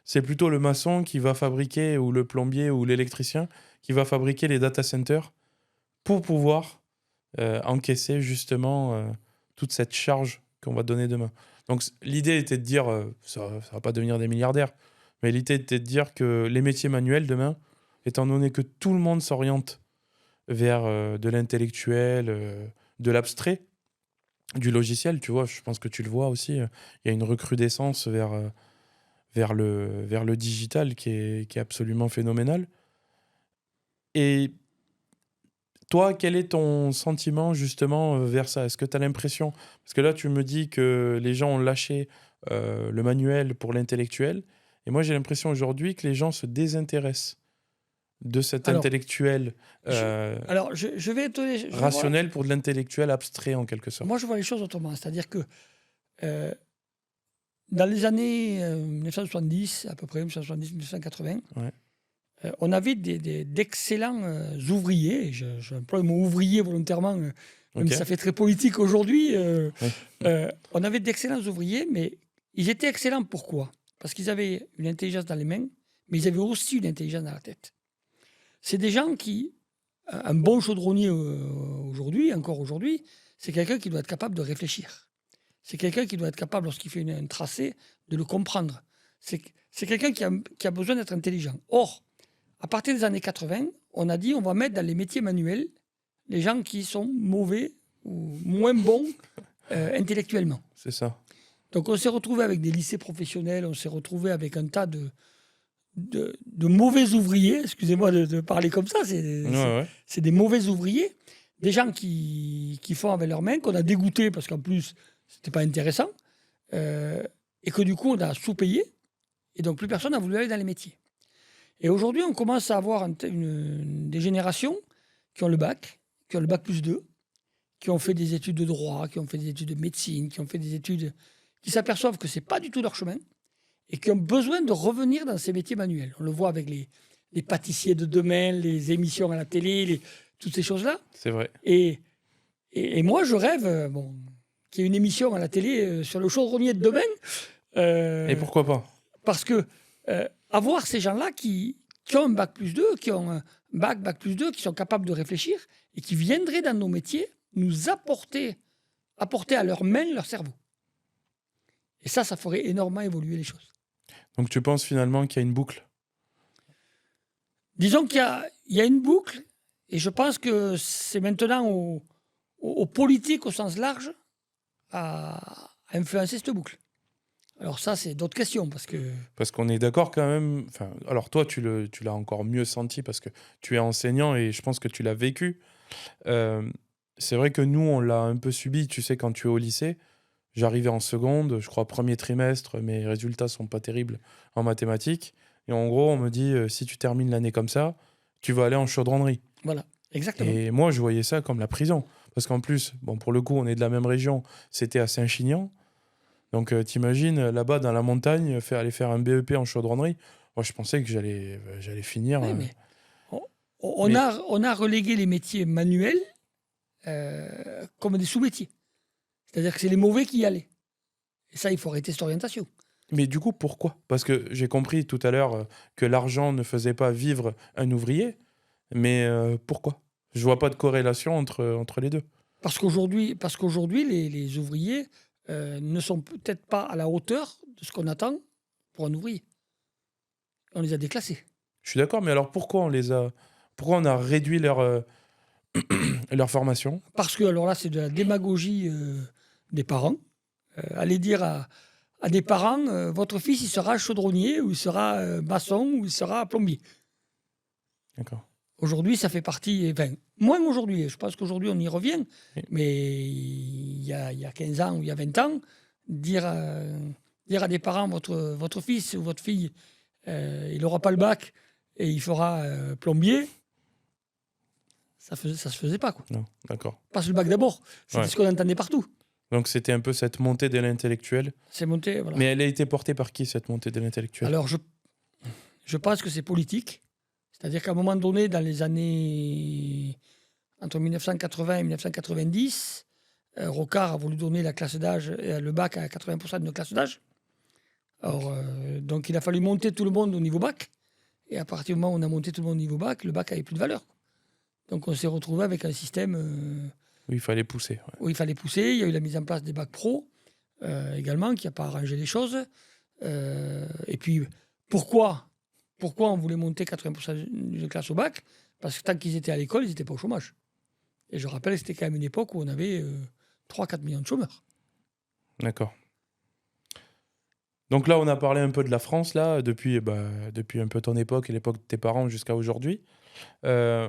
C'est plutôt le maçon qui va fabriquer, ou le plombier ou l'électricien qui va fabriquer les data centers pour pouvoir encaisser justement toute cette charge qu'on va donner demain. Donc l'idée était de dire, ça va pas devenir des milliardaires, mais l'idée était de dire que les métiers manuels demain, étant donné que tout le monde s'oriente vers de l'intellectuel, de l'abstrait, du logiciel, tu vois, je pense que tu le vois aussi, il y a une recrudescence vers le digital qui est absolument phénoménal. Et toi, quel est ton sentiment justement vers ça? Est-ce que tu as l'impression, parce que là tu me dis que les gens ont lâché le manuel pour l'intellectuel, Et moi, j'ai l'impression aujourd'hui que les gens se désintéressent de cet Alors, intellectuel je vais te... Je vais voir. rationnel pour de l'intellectuel abstrait, en quelque sorte. Moi, je vois les choses autrement. C'est-à-dire que euh, dans les années 1970, à peu près, 1970-1980, Ouais. On avait d'excellents ouvriers. Et j'emploie le mot ouvrier volontairement, même Ok. si ça fait très politique aujourd'hui. Oui. On avait d'excellents ouvriers, mais ils étaient excellents pourquoi? Parce qu'ils avaient une intelligence dans les mains, mais ils avaient aussi une intelligence dans la tête. C'est des gens qui, un bon chaudronnier aujourd'hui, encore aujourd'hui, c'est quelqu'un qui doit être capable de réfléchir. C'est quelqu'un qui doit être capable, lorsqu'il fait un tracé, de le comprendre. C'est quelqu'un qui a besoin d'être intelligent. Or, à partir des années 80, on a dit on va mettre dans les métiers manuels les gens qui sont mauvais ou moins bons intellectuellement. C'est ça. Donc on s'est retrouvé avec des lycées professionnels, on s'est retrouvé avec un tas de mauvais ouvriers, excusez-moi de parler comme ça, Ouais. c'est des mauvais ouvriers, des gens qui font avec leurs mains, qu'on a dégoûtés parce qu'en plus, c'était pas intéressant, et que du coup, on a sous-payé, et donc plus personne n'a voulu aller dans les métiers. Et aujourd'hui, on commence à avoir des générations qui ont le bac plus 2, qui ont fait des études de droit, qui ont fait des études de médecine, qui ont fait des études, qui s'aperçoivent que c'est pas du tout leur chemin, et qui ont besoin de revenir dans ces métiers manuels. On le voit avec les pâtissiers de demain, les émissions à la télé, toutes ces choses-là. C'est vrai. Et moi, je rêve qu'il y ait une émission à la télé sur le chaudronnier de demain. Et pourquoi pas? Parce que avoir ces gens-là qui ont un bac plus 2, qui ont un bac plus 2, qui sont capables de réfléchir et qui viendraient dans nos métiers nous apporter à leurs mains leur cerveau. Et ça ferait énormément évoluer les choses. Donc tu penses finalement qu'il y a une boucle? Disons qu'il y a une boucle, et je pense que c'est maintenant aux politiques au sens large à influencer cette boucle. Alors ça, c'est d'autres questions, Parce qu'on est d'accord quand même. Enfin, alors toi, tu l'as encore mieux senti parce que tu es enseignant et je pense que tu l'as vécu. C'est vrai que nous, on l'a un peu subi. Tu sais, quand tu es au lycée, j'arrivais en seconde, je crois premier trimestre, mes résultats sont pas terribles en mathématiques. Et en gros, on me dit, si tu termines l'année comme ça, tu vas aller en chaudronnerie. Voilà, exactement. Et moi, je voyais ça comme la prison. Parce qu'en plus, bon, pour le coup, on est de la même région, c'était à Saint-Chinian. Donc, t'imagines, là-bas, dans la montagne, aller faire un BEP en chaudronnerie. Moi, je pensais que j'allais finir. Oui, mais on a relégué les métiers manuels comme des sous-métiers. C'est-à-dire que c'est les mauvais qui y allaient. Et ça, il faut arrêter cette orientation. Mais du coup, pourquoi? Parce que j'ai compris tout à l'heure que l'argent ne faisait pas vivre un ouvrier. Mais pourquoi? Je vois pas de corrélation entre les deux. Parce qu'aujourd'hui, les ouvriers ne sont peut-être pas à la hauteur de ce qu'on attend pour un ouvrier. On les a déclassés. Je suis d'accord, mais alors pourquoi on a réduit leur formation? Parce que, alors là, c'est de la démagogie des parents. Aller dire à des parents, votre fils, il sera chaudronnier, ou il sera maçon, ou il sera plombier. D'accord. Aujourd'hui, ça fait partie... Enfin, moins aujourd'hui, je pense qu'aujourd'hui, on y revient. Oui. Mais il y a 15 ans ou il y a 20 ans, dire à des parents, votre fils ou votre fille, il n'aura pas le bac et il fera plombier, ça se faisait pas, quoi. Non, d'accord. Passe le bac d'abord. C'était Ouais. ce qu'on entendait partout. Donc c'était un peu cette montée de l'intellectuel. C'est monté, voilà. Mais elle a été portée par qui, cette montée de l'intellectuel? Alors, je pense que c'est politique. C'est-à-dire qu'à un moment donné, dans les années entre 1980 et 1990, Rocard a voulu donner la classe d'âge, le bac à 80% de nos classes d'âge. Alors, donc il a fallu monter tout le monde au niveau bac. Et à partir du moment où on a monté tout le monde au niveau bac, le bac n'avait plus de valeur. Donc on s'est retrouvé avec un système Oui, il fallait pousser. Ouais. où il fallait pousser. Il y a eu la mise en place des bacs pro également, qui n'a pas arrangé les choses. Et puis, pourquoi on voulait monter 80% de classe au bac? Parce que tant qu'ils étaient à l'école, ils n'étaient pas au chômage. Et je rappelle que c'était quand même une époque où on avait 3-4 millions de chômeurs. D'accord. Donc là, on a parlé un peu de la France, là, depuis un peu ton époque et l'époque de tes parents jusqu'à aujourd'hui.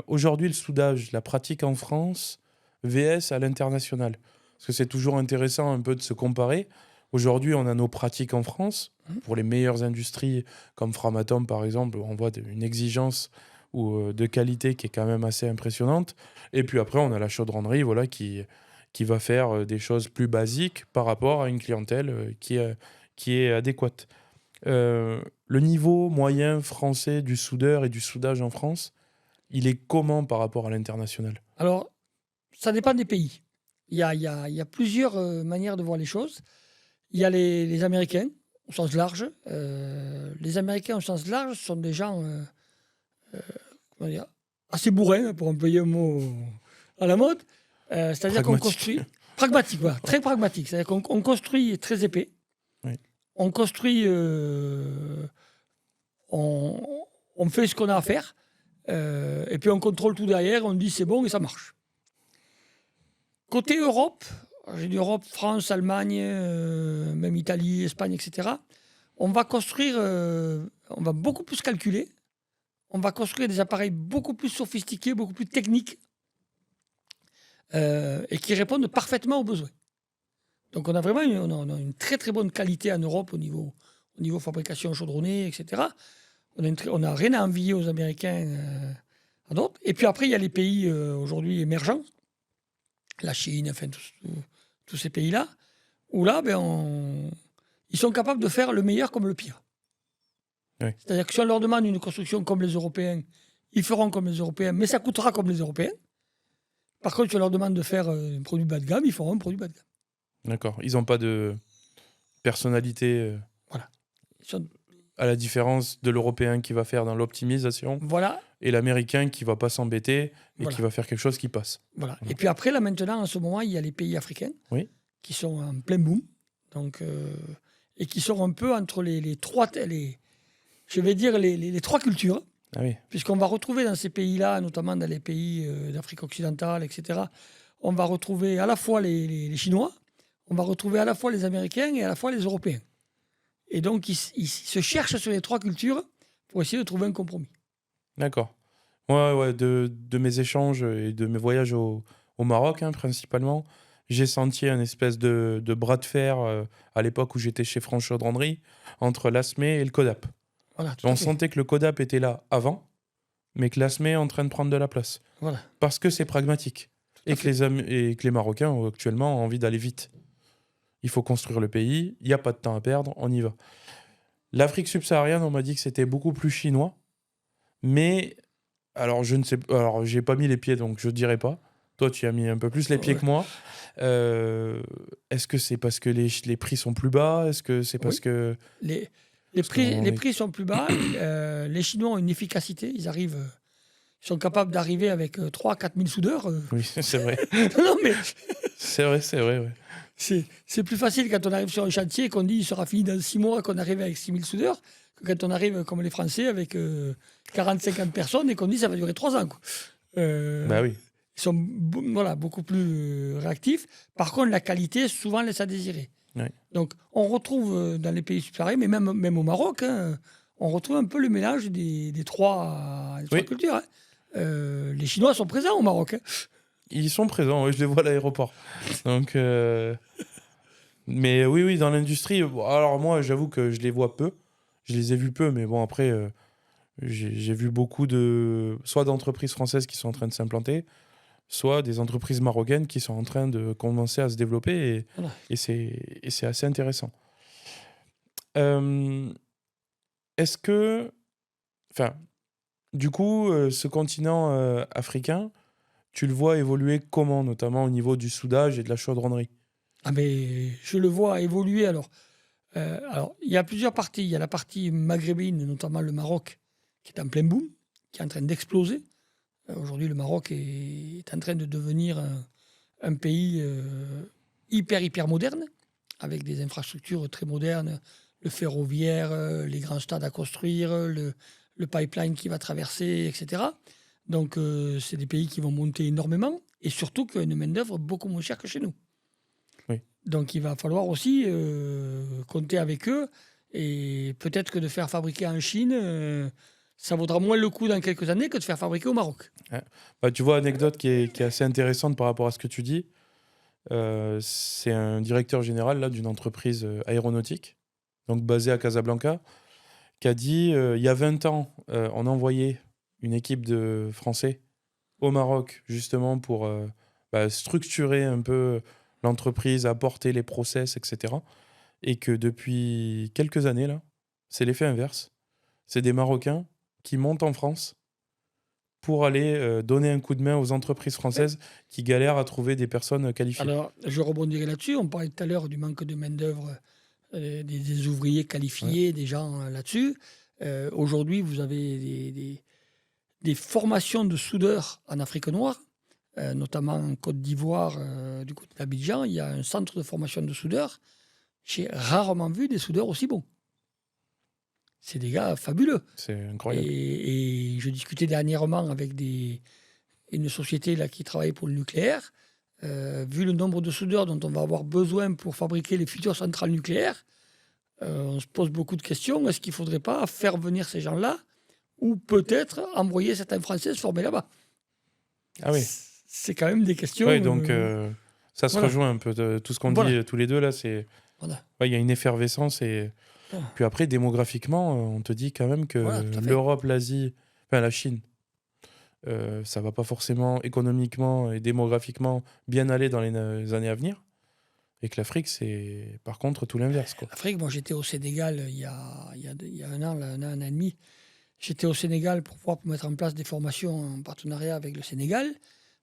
Aujourd'hui, le soudage, la pratique en France, VS à l'international. Parce que c'est toujours intéressant un peu de se comparer. Aujourd'hui, on a nos pratiques en France. Pour les meilleures industries, comme Framatome, par exemple, on voit une exigence de qualité qui est quand même assez impressionnante. Et puis après, on a la chaudronnerie voilà, qui va faire des choses plus basiques par rapport à une clientèle qui est adéquate. Le niveau moyen français du soudeur et du soudage en France, il est comment par rapport à l'international? Alors, ça dépend des pays. Il y a plusieurs manières de voir les choses. Il y a les Américains, au sens large. Les Américains, au sens large, sont des gens comment dire, assez bourrins, pour employer un mot à la mode. C'est-à-dire qu'on Pragmatique. construit... Pragmatique, voilà, très pragmatique. C'est-à-dire qu'on construit très épais. Oui. On construit... on fait ce qu'on a à faire. Et puis on contrôle tout derrière, on dit c'est bon et ça marche. Côté Europe, j'ai dit Europe, France, Allemagne, même Italie, Espagne, etc. On va construire, on va beaucoup plus calculer. On va construire des appareils beaucoup plus sophistiqués, beaucoup plus techniques et qui répondent parfaitement aux besoins. Donc on a vraiment une très très bonne qualité en Europe au niveau fabrication chaudronnée, etc. On n'a rien à envier aux Américains, à d'autres. Et puis après, il y a les pays aujourd'hui émergents, la Chine, enfin tous ces pays-là, où là, ils sont capables de faire le meilleur comme le pire. Oui. C'est-à-dire que si on leur demande une construction comme les Européens, ils feront comme les Européens, mais ça coûtera comme les Européens. Par contre, si on leur demande de faire un produit bas de gamme, ils feront un produit bas de gamme. D'accord. Ils n'ont pas de personnalité Voilà. Ils sont- à la différence de l'Européen qui va faire dans l'optimisation Voilà. et l'Américain qui va pas s'embêter et Voilà. qui va faire quelque chose qui passe. Voilà. Et puis après, là maintenant, en ce moment, il y a les pays africains qui sont en plein boom. Donc, et qui sont un peu entre les trois cultures. Ah oui. Puisqu'on va retrouver dans ces pays-là, notamment dans les pays d'Afrique occidentale, etc., on va retrouver à la fois les Chinois, on va retrouver à la fois les Américains et à la fois les Européens. Et donc, ils se cherchent sur les trois cultures pour essayer de trouver un compromis. D'accord. Ouais, de mes échanges et de mes voyages au Maroc, principalement, j'ai senti un espèce de bras de fer à l'époque où j'étais chez France Chaudronnerie entre l'ASME et le CODAP. Voilà, On sentait que le CODAP était là avant, mais que l'ASME est en train de prendre de la place. Voilà. Parce que c'est pragmatique. Et que les Marocains, actuellement, ont envie d'aller vite. Il faut construire le pays, il n'y a pas de temps à perdre, on y va. L'Afrique subsaharienne, on m'a dit que c'était beaucoup plus chinois. Mais, alors, je ne sais pas. Alors, j'ai pas mis les pieds, donc je ne dirais pas. Toi, tu as mis un peu plus les pieds que moi. Est-ce que c'est parce que les prix sont plus bas? Est-ce que c'est parce que... Les prix sont plus bas. Les Chinois ont une efficacité. Ils sont capables d'arriver avec 3 000 à 4 000 soudeurs. Oui, c'est vrai. Non, mais C'est vrai, ouais. c'est plus facile quand on arrive sur un chantier qu'on dit il sera fini dans 6 mois, qu'on arrive avec 6 000 soudeurs, que quand on arrive comme les Français avec 40-50 personnes et qu'on dit ça va durer 3 ans. Quoi. Bah oui. Ils sont beaucoup plus réactifs. Par contre, la qualité souvent laisse à désirer. Ouais. Donc, on retrouve dans les pays subsahariens, mais même au Maroc, on retrouve un peu le mélange des trois cultures. Les Chinois sont présents au Maroc. Ils sont présents, oui, je les vois à l'aéroport. Donc, mais oui, dans l'industrie, alors moi, j'avoue que je les vois peu. Je les ai vus peu, mais bon, après, j'ai vu beaucoup soit d'entreprises françaises qui sont en train de s'implanter, soit des entreprises marocaines qui sont en train de commencer à se développer, Voilà. et c'est assez intéressant. Est-ce que... Enfin, du coup, ce continent africain, tu le vois évoluer comment, notamment au niveau du soudage et de la chaudronnerie? Ah, mais je le vois évoluer. Alors, il y a plusieurs parties. Il y a la partie maghrébine, notamment le Maroc, qui est en plein boom, qui est en train d'exploser. Aujourd'hui, le Maroc est en train de devenir un pays hyper moderne, avec des infrastructures très modernes, le ferroviaire, les grands stades à construire, le pipeline qui va traverser, etc. Donc, c'est des pays qui vont monter énormément, et surtout qu'il y a une main-d'œuvre beaucoup moins chère que chez nous. Oui. Donc, il va falloir aussi compter avec eux, et peut-être que de faire fabriquer en Chine, ça vaudra moins le coup dans quelques années que de faire fabriquer au Maroc. Bah, tu vois, anecdote qui est assez intéressante par rapport à ce que tu dis. C'est un directeur général là, d'une entreprise aéronautique, donc basée à Casablanca, qui a dit il y a 20 ans, on envoyait une équipe de Français au Maroc, justement pour structurer un peu l'entreprise, apporter les process, etc. Et que depuis quelques années, là, c'est l'effet inverse. C'est des Marocains qui montent en France pour aller donner un coup de main aux entreprises françaises qui galèrent à trouver des personnes qualifiées. Alors, je rebondirai là-dessus. On parlait tout à l'heure du manque de main-d'œuvre, des ouvriers qualifiés, des gens là-dessus. Aujourd'hui, vous avez des formations de soudeurs en Afrique noire, notamment en Côte d'Ivoire, du côté d'Abidjan. Il y a un centre de formation de soudeurs. J'ai rarement vu des soudeurs aussi bons. C'est des gars fabuleux. C'est incroyable. Et je discutais dernièrement avec une société là, qui travaille pour le nucléaire. Vu le nombre de soudeurs dont on va avoir besoin pour fabriquer les futures centrales nucléaires, on se pose beaucoup de questions. Est-ce qu'il ne faudrait pas faire venir ces gens-là ou peut-être envoyer certains Français se former là-bas? Ah oui. C'est quand même des questions. Oui, donc ça se voilà. rejoint un peu. Tout ce qu'on Voilà. dit tous les deux là, c'est. Voilà. Ouais, il y a une effervescence et. Voilà. Puis après, démographiquement, on te dit quand même que Voilà, tout à fait. l'Europe, l'Asie, enfin la Chine, ça va pas forcément économiquement et démographiquement bien aller dans les années à venir. Et que l'Afrique, c'est par contre tout l'inverse, quoi. L'Afrique, moi j'étais au Sénégal il y a un an, un an et demi. J'étais au Sénégal pour pouvoir mettre en place des formations en partenariat avec le Sénégal.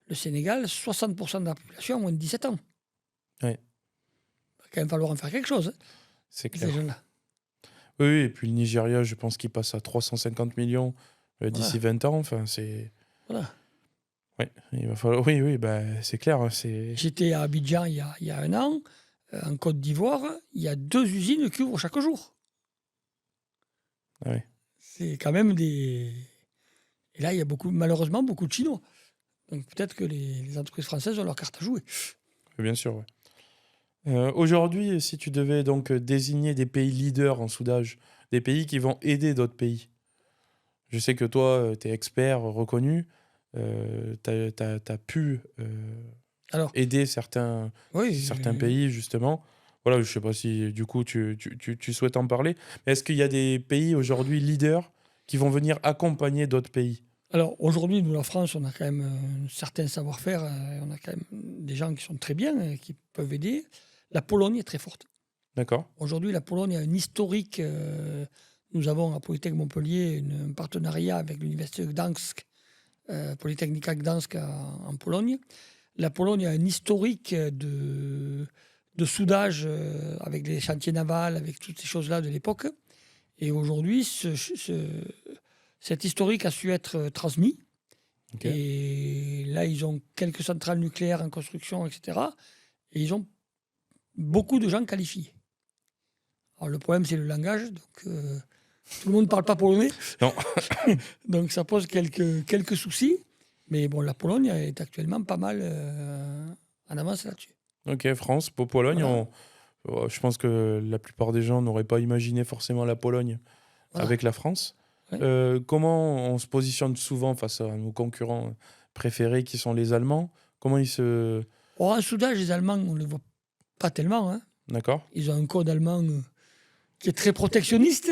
Le Sénégal, 60% de la population a moins de 17 ans. Ouais. Il va quand même falloir en faire quelque chose, C'est ces clair. jeunes-là. Oui, et puis le Nigeria, je pense qu'il passe à 350 millions d'ici 20 ans. Enfin, c'est. Voilà. Ouais, il va falloir. Oui, bah, c'est clair. C'est. J'étais à Abidjan il y a un an, en Côte d'Ivoire, il y a 2 usines qui ouvrent chaque jour. Ah oui. C'est quand même des... Et là, il y a malheureusement beaucoup de Chinois. Donc peut-être que les entreprises françaises ont leur carte à jouer. Bien sûr, ouais. Aujourd'hui, si tu devais donc désigner des pays leaders en soudage, des pays qui vont aider d'autres pays, je sais que toi, tu es expert reconnu, tu as pu Alors, aider certains pays, justement. Voilà, je sais pas si du coup tu souhaites en parler, mais est-ce qu'il y a des pays aujourd'hui leaders qui vont venir accompagner d'autres pays? Alors aujourd'hui, nous, la France, on a quand même un certain savoir-faire. On a quand même des gens qui sont très bien, qui peuvent aider. La Pologne est très forte. D'accord. Aujourd'hui, la Pologne a un historique. Nous avons à Polytechnique Montpellier un partenariat avec l'université de Gdańsk, Polytechnika Gdańsk en Pologne. La Pologne a un historique de soudage avec les chantiers navals, avec toutes ces choses-là de l'époque. Et aujourd'hui, cet historique a su être transmis. Okay. Et là, ils ont quelques centrales nucléaires en construction, etc. Et ils ont beaucoup de gens qualifiés. Alors, le problème, c'est le langage. Donc, tout le monde ne parle pas polonais. Non. Donc, ça pose quelques soucis. Mais bon, la Pologne est actuellement pas mal en avance là-dessus. Ok, France, Pologne, voilà. Je pense que la plupart des gens n'auraient pas imaginé forcément la Pologne avec la France. Ouais. Comment on se positionne souvent face à nos concurrents préférés qui sont les Allemands? Comment ils se... En soudage, les Allemands, on ne les voit pas tellement. Hein. D'accord. Ils ont un code allemand qui est très protectionniste,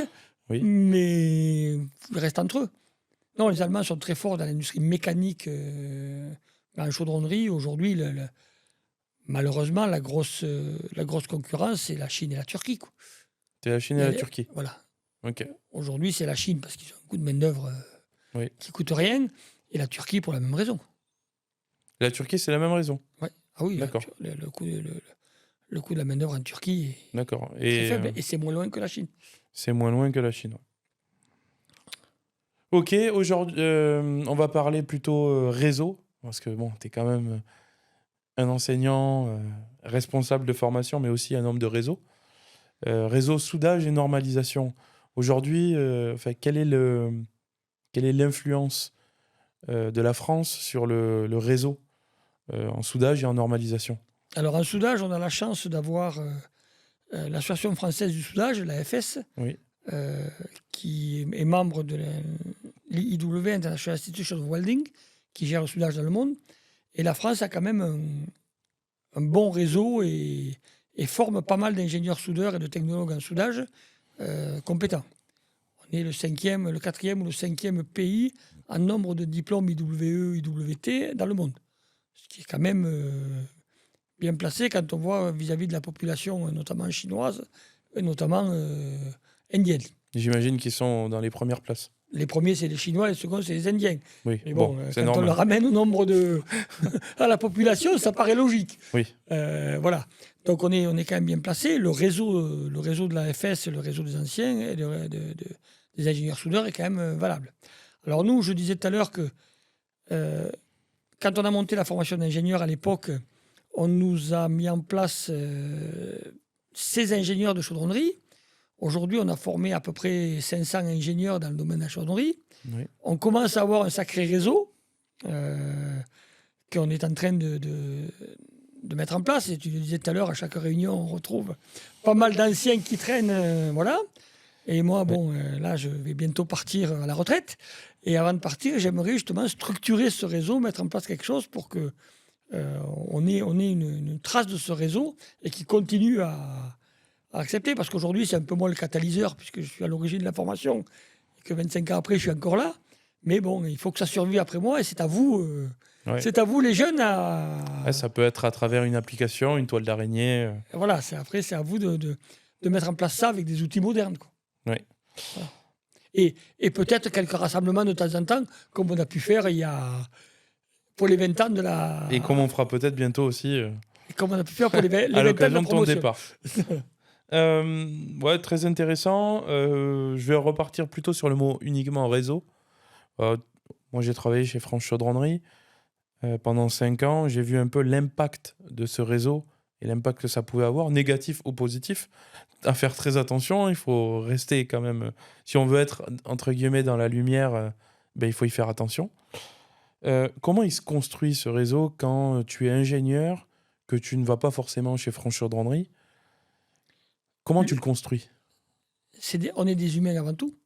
oui. Mais ils restent entre eux. Non, les Allemands sont très forts dans l'industrie mécanique, dans la chaudronnerie. Aujourd'hui, malheureusement, la grosse concurrence, c'est la Chine et la Turquie. C'est la Chine et la Turquie. Voilà. Okay. Aujourd'hui, c'est la Chine parce qu'ils ont un coût de main-d'œuvre qui ne coûte rien, et la Turquie pour la même raison. La Turquie, c'est la même raison? Ouais. Ah oui, d'accord. Le coût de la main-d'œuvre en Turquie est d'accord. Très faible, et c'est moins loin que la Chine. C'est moins loin que la Chine. Ok, aujourd'hui, on va parler plutôt réseau, parce que bon, tu es quand même un enseignant responsable de formation, mais aussi un homme de réseau. Réseau, soudage et normalisation. Aujourd'hui, quelle est l'influence de la France sur le réseau en soudage et en normalisation? Alors, en soudage, on a la chance d'avoir l'Association française du soudage, l'AFS, oui. Qui est membre de l'IW, International Institution of Welding, qui gère le soudage dans le monde. Et la France a quand même un bon réseau et forme pas mal d'ingénieurs soudeurs et de technologues en soudage compétents. On est le 5e, le 4e ou le 5e pays en nombre de diplômes IWE, IWT dans le monde. Ce qui est quand même bien placé quand on voit vis-à-vis de la population, notamment chinoise, et notamment indienne. J'imagine qu'ils sont dans les premières places. Les premiers, c'est les Chinois, les seconds, c'est les Indiens. Oui, Mais bon, c'est quand normal. on le ramène au nombre à la population, ça paraît logique. Oui. Voilà. Donc on est quand même bien placé. Le réseau de la FS, le réseau des anciens et des ingénieurs soudeurs est quand même valable. Alors nous, je disais tout à l'heure que quand on a monté la formation d'ingénieur à l'époque, on nous a mis en place 16 ingénieurs de chaudronnerie. Aujourd'hui, on a formé à peu près 500 ingénieurs dans le domaine de la chaudronnerie. Oui. On commence à avoir un sacré réseau qu'on est en train de mettre en place. Et tu le disais tout à l'heure, à chaque réunion, on retrouve pas mal d'anciens qui traînent. Voilà. Et moi, là, je vais bientôt partir à la retraite. Et avant de partir, j'aimerais justement structurer ce réseau, mettre en place quelque chose pour que on ait une trace de ce réseau et qui continue à accepter. Parce qu'aujourd'hui, c'est un peu moins le catalyseur, puisque je suis à l'origine de la formation, et que 25 ans après, je suis encore là. Mais bon, il faut que ça survive après moi, et c'est à vous, c'est à vous les jeunes ça peut être à travers une application, une toile d'araignée. Voilà, après, c'est à vous de mettre en place ça avec des outils modernes, quoi. Oui. Voilà. Et peut-être quelques rassemblements de temps en temps, comme on a pu faire pour les 20 ans de la... Et comme on fera peut-être bientôt aussi... Comme on a pu faire pour les 20 ans de la à l'occasion de ton promotion. départ. Très intéressant. Je vais repartir plutôt sur le mot uniquement réseau. Moi, j'ai travaillé chez France Chaudronnerie pendant 5 ans. J'ai vu un peu l'impact de ce réseau et l'impact que ça pouvait avoir, négatif ou positif. À faire très attention, il faut rester quand même... Si on veut être, entre guillemets, dans la lumière, il faut y faire attention. Comment il se construit ce réseau quand tu es ingénieur, que tu ne vas pas forcément chez France Chaudronnerie? Comment tu le construis? On est des humains avant tout.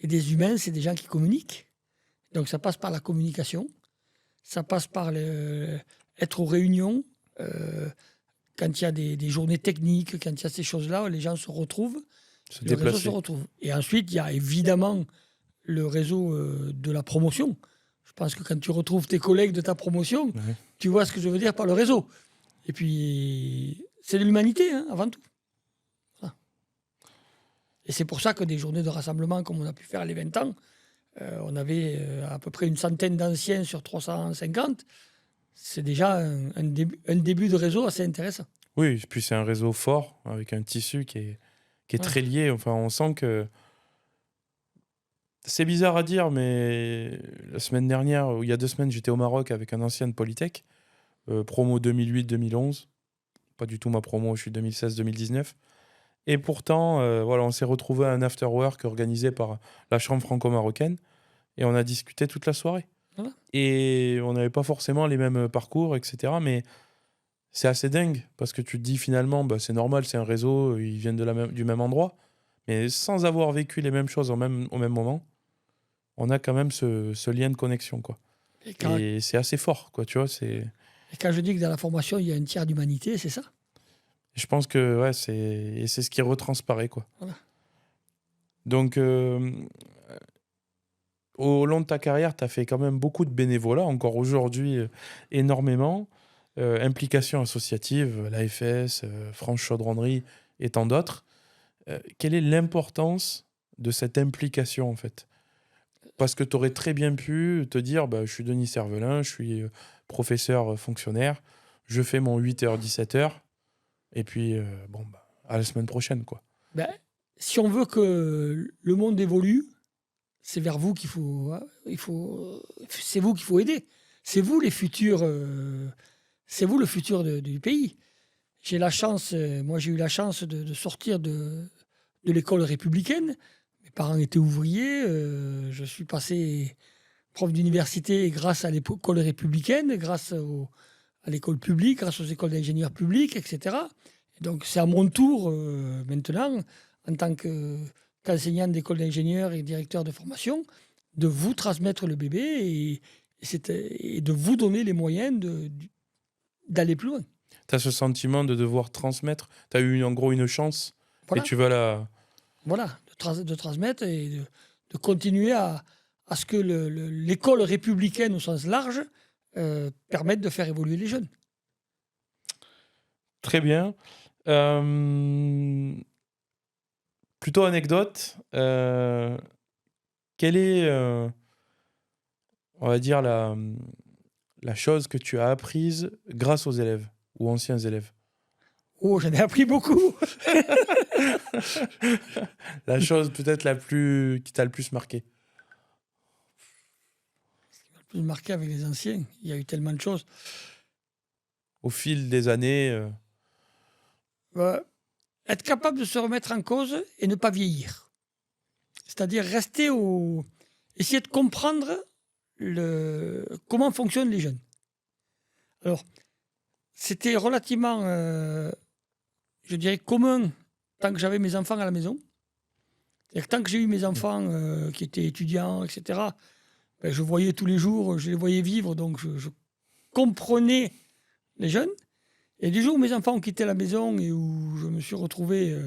Et des humains, c'est des gens qui communiquent. Donc ça passe par la communication. Ça passe par être aux réunions. Quand il y a des journées techniques, quand il y a ces choses-là, les gens se retrouvent. Le réseau se retrouve. Et ensuite, il y a évidemment le réseau de la promotion. Je pense que quand tu retrouves tes collègues de ta promotion, tu vois ce que je veux dire par le réseau. Et puis, c'est de l'humanité, avant tout. Voilà. Et c'est pour ça que des journées de rassemblement, comme on a pu faire les 20 ans, on avait à peu près une centaine d'anciens sur 350. C'est déjà un début de réseau assez intéressant. Oui, et puis c'est un réseau fort, avec un tissu qui est très lié. Enfin, on sent que... C'est bizarre à dire, mais la semaine dernière, ou il y a 2 semaines, j'étais au Maroc avec un ancien de Polytech, promo 2008-2011. Pas du tout ma promo, je suis 2016-2019. Et pourtant, on s'est retrouvé à un after-work organisé par la Chambre franco-marocaine, et on a discuté toute la soirée. Voilà. Et on n'avait pas forcément les mêmes parcours, etc. Mais c'est assez dingue, parce que tu te dis finalement, c'est normal, c'est un réseau, ils viennent du même endroit. Mais sans avoir vécu les mêmes choses au même moment, on a quand même ce lien de connexion, quoi. Et c'est assez fort, quoi, tu vois. Et quand je dis que dans la formation, il y a un tiers d'humanité, c'est ça. Je pense que c'est ce qui retransparaît, quoi. Voilà. Donc... au long de ta carrière, tu as fait quand même beaucoup de bénévolat, encore aujourd'hui énormément. Implication associative, l'AFS, France Chaudronnerie et tant d'autres. Quelle est l'importance de cette implication, en fait? Parce que tu aurais très bien pu te dire, je suis Denis Cervelin, je suis professeur fonctionnaire, je fais mon 8h, 17h, et puis, à la semaine prochaine, quoi. Si on veut que le monde évolue, c'est vers vous qu'il faut, c'est vous qu'il faut aider. C'est vous les futurs, c'est vous le futur du pays. J'ai eu la chance de sortir de l'école républicaine. Mes parents étaient ouvriers. Je suis passé prof d'université grâce à l'école républicaine, grâce à l'école publique, grâce aux écoles d'ingénieurs publics, etc. Et donc c'est à mon tour maintenant, en tant qu'enseignant d'école d'ingénieurs et directeur de formation, de vous transmettre le bébé et de vous donner les moyens d'aller plus loin. Tu as ce sentiment de devoir transmettre. Tu as eu en gros une chance Voilà, et tu vas la. voilà de transmettre et de continuer à ce que l'école républicaine au sens large permette de faire évoluer les jeunes. Très bien. Plutôt anecdote. Quelle est, on va dire, la chose que tu as apprise grâce aux élèves ou anciens élèves? Oh, j'en ai appris beaucoup. La chose peut-être qui t'a le plus marqué. Plus marqué avec les anciens, il y a eu tellement de choses. Au fil des années, Être capable de se remettre en cause et ne pas vieillir. C'est-à-dire essayer de comprendre comment fonctionnent les jeunes. Alors, c'était relativement, je dirais, commun tant que j'avais mes enfants à la maison. C'est-à-dire que tant que j'ai eu mes enfants qui étaient étudiants, etc., ben, je voyais tous les jours, je les voyais vivre, donc je comprenais les jeunes. Et du jour où mes enfants ont quitté la maison et où je me suis retrouvé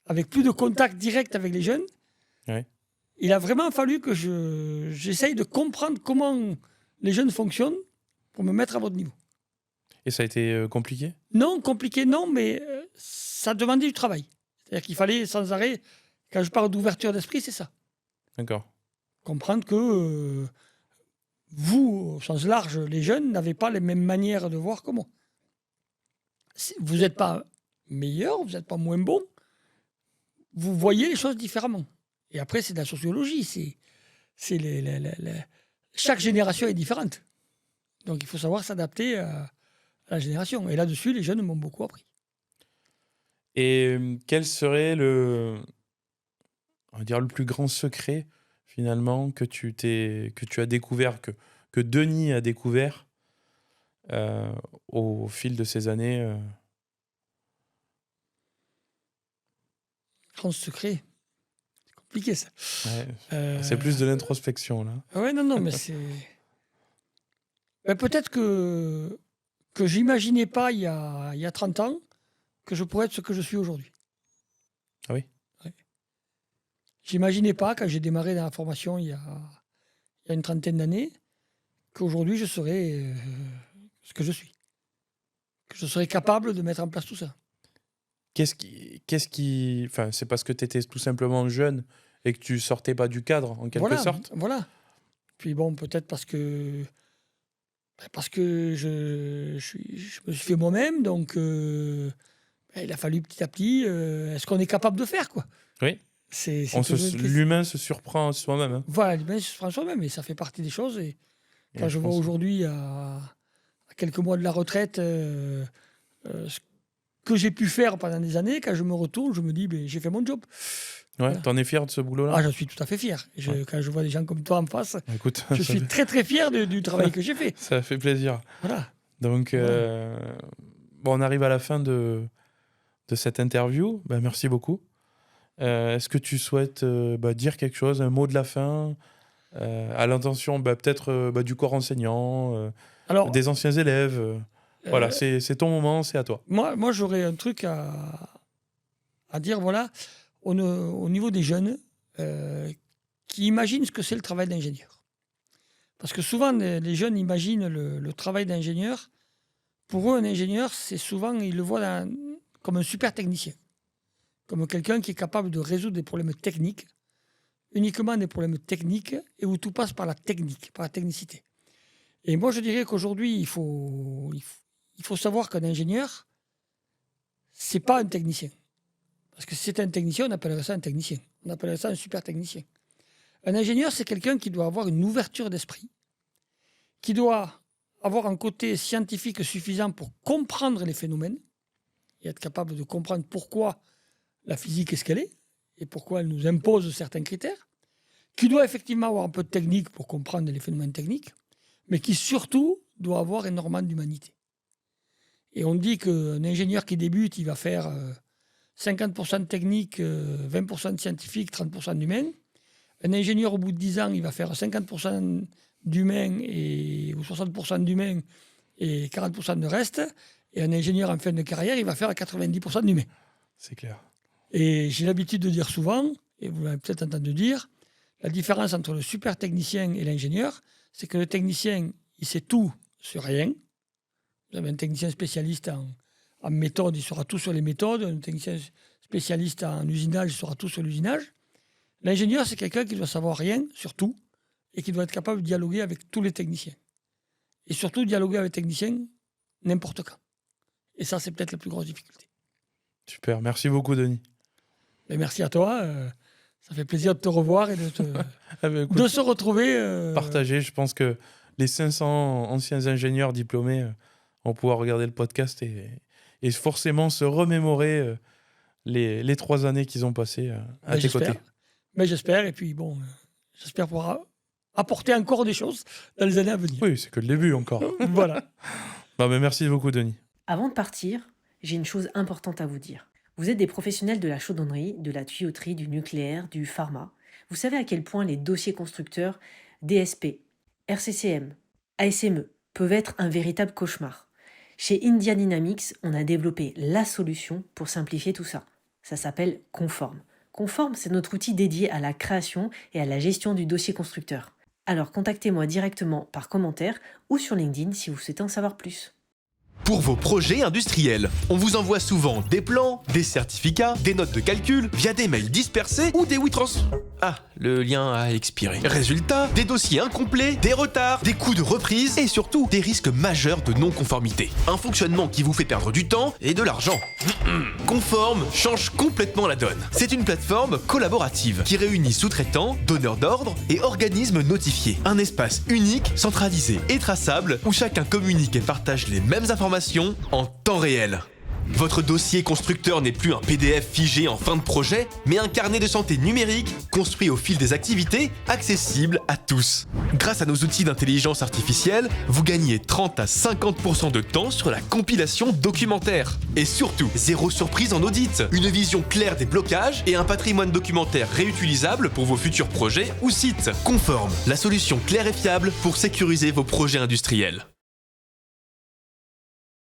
avec plus de contact direct avec les jeunes, ouais. il a vraiment fallu que j'essaye de comprendre comment les jeunes fonctionnent pour me mettre à votre niveau. Et ça a été compliqué? Non, compliqué, non, mais ça demandait du travail. C'est-à-dire qu'il fallait sans arrêt, quand je parle d'ouverture d'esprit, c'est ça. D'accord. Comprendre que vous, au sens large, les jeunes, n'avez pas les mêmes manières de voir que moi. Vous n'êtes pas meilleur, vous n'êtes pas moins bon, vous voyez les choses différemment. Et après, c'est de la sociologie. Chaque génération est différente. Donc, il faut savoir s'adapter à la génération. Et là-dessus, les jeunes m'ont beaucoup appris. Et quel serait on va dire, le plus grand secret, finalement, que tu as découvert, que Denis a découvert au fil de ces années? Grand secret. C'est compliqué, ça. Ouais. C'est plus de l'introspection, là. Oui, non, mais c'est... peut-être que j'imaginais pas, il y a 30 ans, que je pourrais être ce que je suis aujourd'hui. Ah oui? Ouais. J'imaginais pas, quand j'ai démarré dans la formation il y a une trentaine d'années, qu'aujourd'hui je serais ce que je suis. Que je serais capable de mettre en place tout ça. Enfin, c'est parce que tu étais tout simplement jeune et que tu sortais pas du cadre, en quelque sorte? Voilà. Puis bon, peut-être parce que je me suis fait moi-même, donc il a fallu petit à petit, est-ce qu'on est capable de faire, quoi? Oui. C'est L'humain se surprend soi-même. Hein. Voilà, l'humain se surprend soi-même, et ça fait partie des choses. Et quand je vois aujourd'hui, à quelques mois de la retraite, ce que j'ai pu faire pendant des années, quand je me retourne, je me dis, j'ai fait mon job. Ouais, Voilà. T'en es fier de ce boulot-là? Ah, j'en suis tout à fait fier. Quand je vois des gens comme toi en face, écoute, je suis très très fier du travail que j'ai fait. Ça fait plaisir. Voilà. Donc, on arrive à la fin de cette interview. Merci beaucoup. Est-ce que tu souhaites dire quelque chose, un mot de la fin, à l'intention peut-être du corps enseignant, Alors, des anciens élèves voilà, c'est ton moment, c'est à toi. Moi j'aurais un truc à dire, voilà, au niveau des jeunes qui imaginent ce que c'est le travail d'ingénieur. Parce que souvent, les jeunes imaginent le travail d'ingénieur. Pour eux, un ingénieur, c'est souvent, ils le voient comme un super technicien. Comme quelqu'un qui est capable de résoudre des problèmes techniques, uniquement des problèmes techniques, et où tout passe par la technique, par la technicité. Et moi, je dirais qu'aujourd'hui, il faut savoir qu'un ingénieur, c'est pas un technicien. Parce que si c'était un technicien, on appellerait ça un technicien. On appellerait ça un super technicien. Un ingénieur, c'est quelqu'un qui doit avoir une ouverture d'esprit, qui doit avoir un côté scientifique suffisant pour comprendre les phénomènes et être capable de comprendre pourquoi la physique est ce qu'elle est et pourquoi elle nous impose certains critères, qui doit effectivement avoir un peu de technique pour comprendre les phénomènes techniques, mais qui surtout doit avoir énormément d'humanité. Et on dit qu'un ingénieur qui débute, il va faire 50% de technique, 20% de scientifique, 30% d'humain. Un ingénieur, au bout de 10 ans, il va faire 50% d'humain ou 60% d'humain et 40% de reste. Et un ingénieur en fin de carrière, il va faire 90% d'humain. C'est clair. Et j'ai l'habitude de dire souvent, et vous l'avez peut-être entendu dire, la différence entre le super technicien et l'ingénieur, c'est que le technicien, il sait tout sur rien. Vous avez un technicien spécialiste en méthode, il saura tout sur les méthodes. Un technicien spécialiste en usinage, il saura tout sur l'usinage. L'ingénieur, c'est quelqu'un qui doit savoir rien sur tout et qui doit être capable de dialoguer avec tous les techniciens. Et surtout, dialoguer avec les techniciens n'importe quand. Et ça, c'est peut-être la plus grosse difficulté. Super, merci beaucoup Denis. Mais merci à toi. Ça fait plaisir de te revoir et de se retrouver. Partager, je pense que les 500 anciens ingénieurs diplômés vont pouvoir regarder le podcast et forcément se remémorer les 3 années qu'ils ont passées à tes côtés. Mais j'espère, et puis bon, j'espère pouvoir apporter encore des choses dans les années à venir. Oui, c'est que le début encore. Voilà. Mais merci beaucoup Denis. Avant de partir, j'ai une chose importante à vous dire. Vous êtes des professionnels de la chaudronnerie, de la tuyauterie, du nucléaire, du pharma. Vous savez à quel point les dossiers constructeurs DSP, RCCM, ASME peuvent être un véritable cauchemar. Chez India Dynamics, on a développé la solution pour simplifier tout ça. Ça s'appelle Conform. Conform, c'est notre outil dédié à la création et à la gestion du dossier constructeur. Alors contactez-moi directement par commentaire ou sur LinkedIn si vous souhaitez en savoir plus. Pour vos projets industriels, on vous envoie souvent des plans, des certificats, des notes de calcul, via des mails dispersés ou des WeTrans. Ah, le lien a expiré. Résultat, des dossiers incomplets, des retards, des coûts de reprise et surtout des risques majeurs de non-conformité. Un fonctionnement qui vous fait perdre du temps et de l'argent. Conform change complètement la donne. C'est une plateforme collaborative qui réunit sous-traitants, donneurs d'ordre et organismes notifiés. Un espace unique, centralisé et traçable où chacun communique et partage les mêmes informations en temps réel. Votre dossier constructeur n'est plus un PDF figé en fin de projet, mais un carnet de santé numérique construit au fil des activités, accessible à tous. Grâce à nos outils d'intelligence artificielle, vous gagnez 30 à 50% de temps sur la compilation documentaire. Et surtout, 0 surprise en audit, une vision claire des blocages et un patrimoine documentaire réutilisable pour vos futurs projets ou sites. Conform, la solution claire et fiable pour sécuriser vos projets industriels.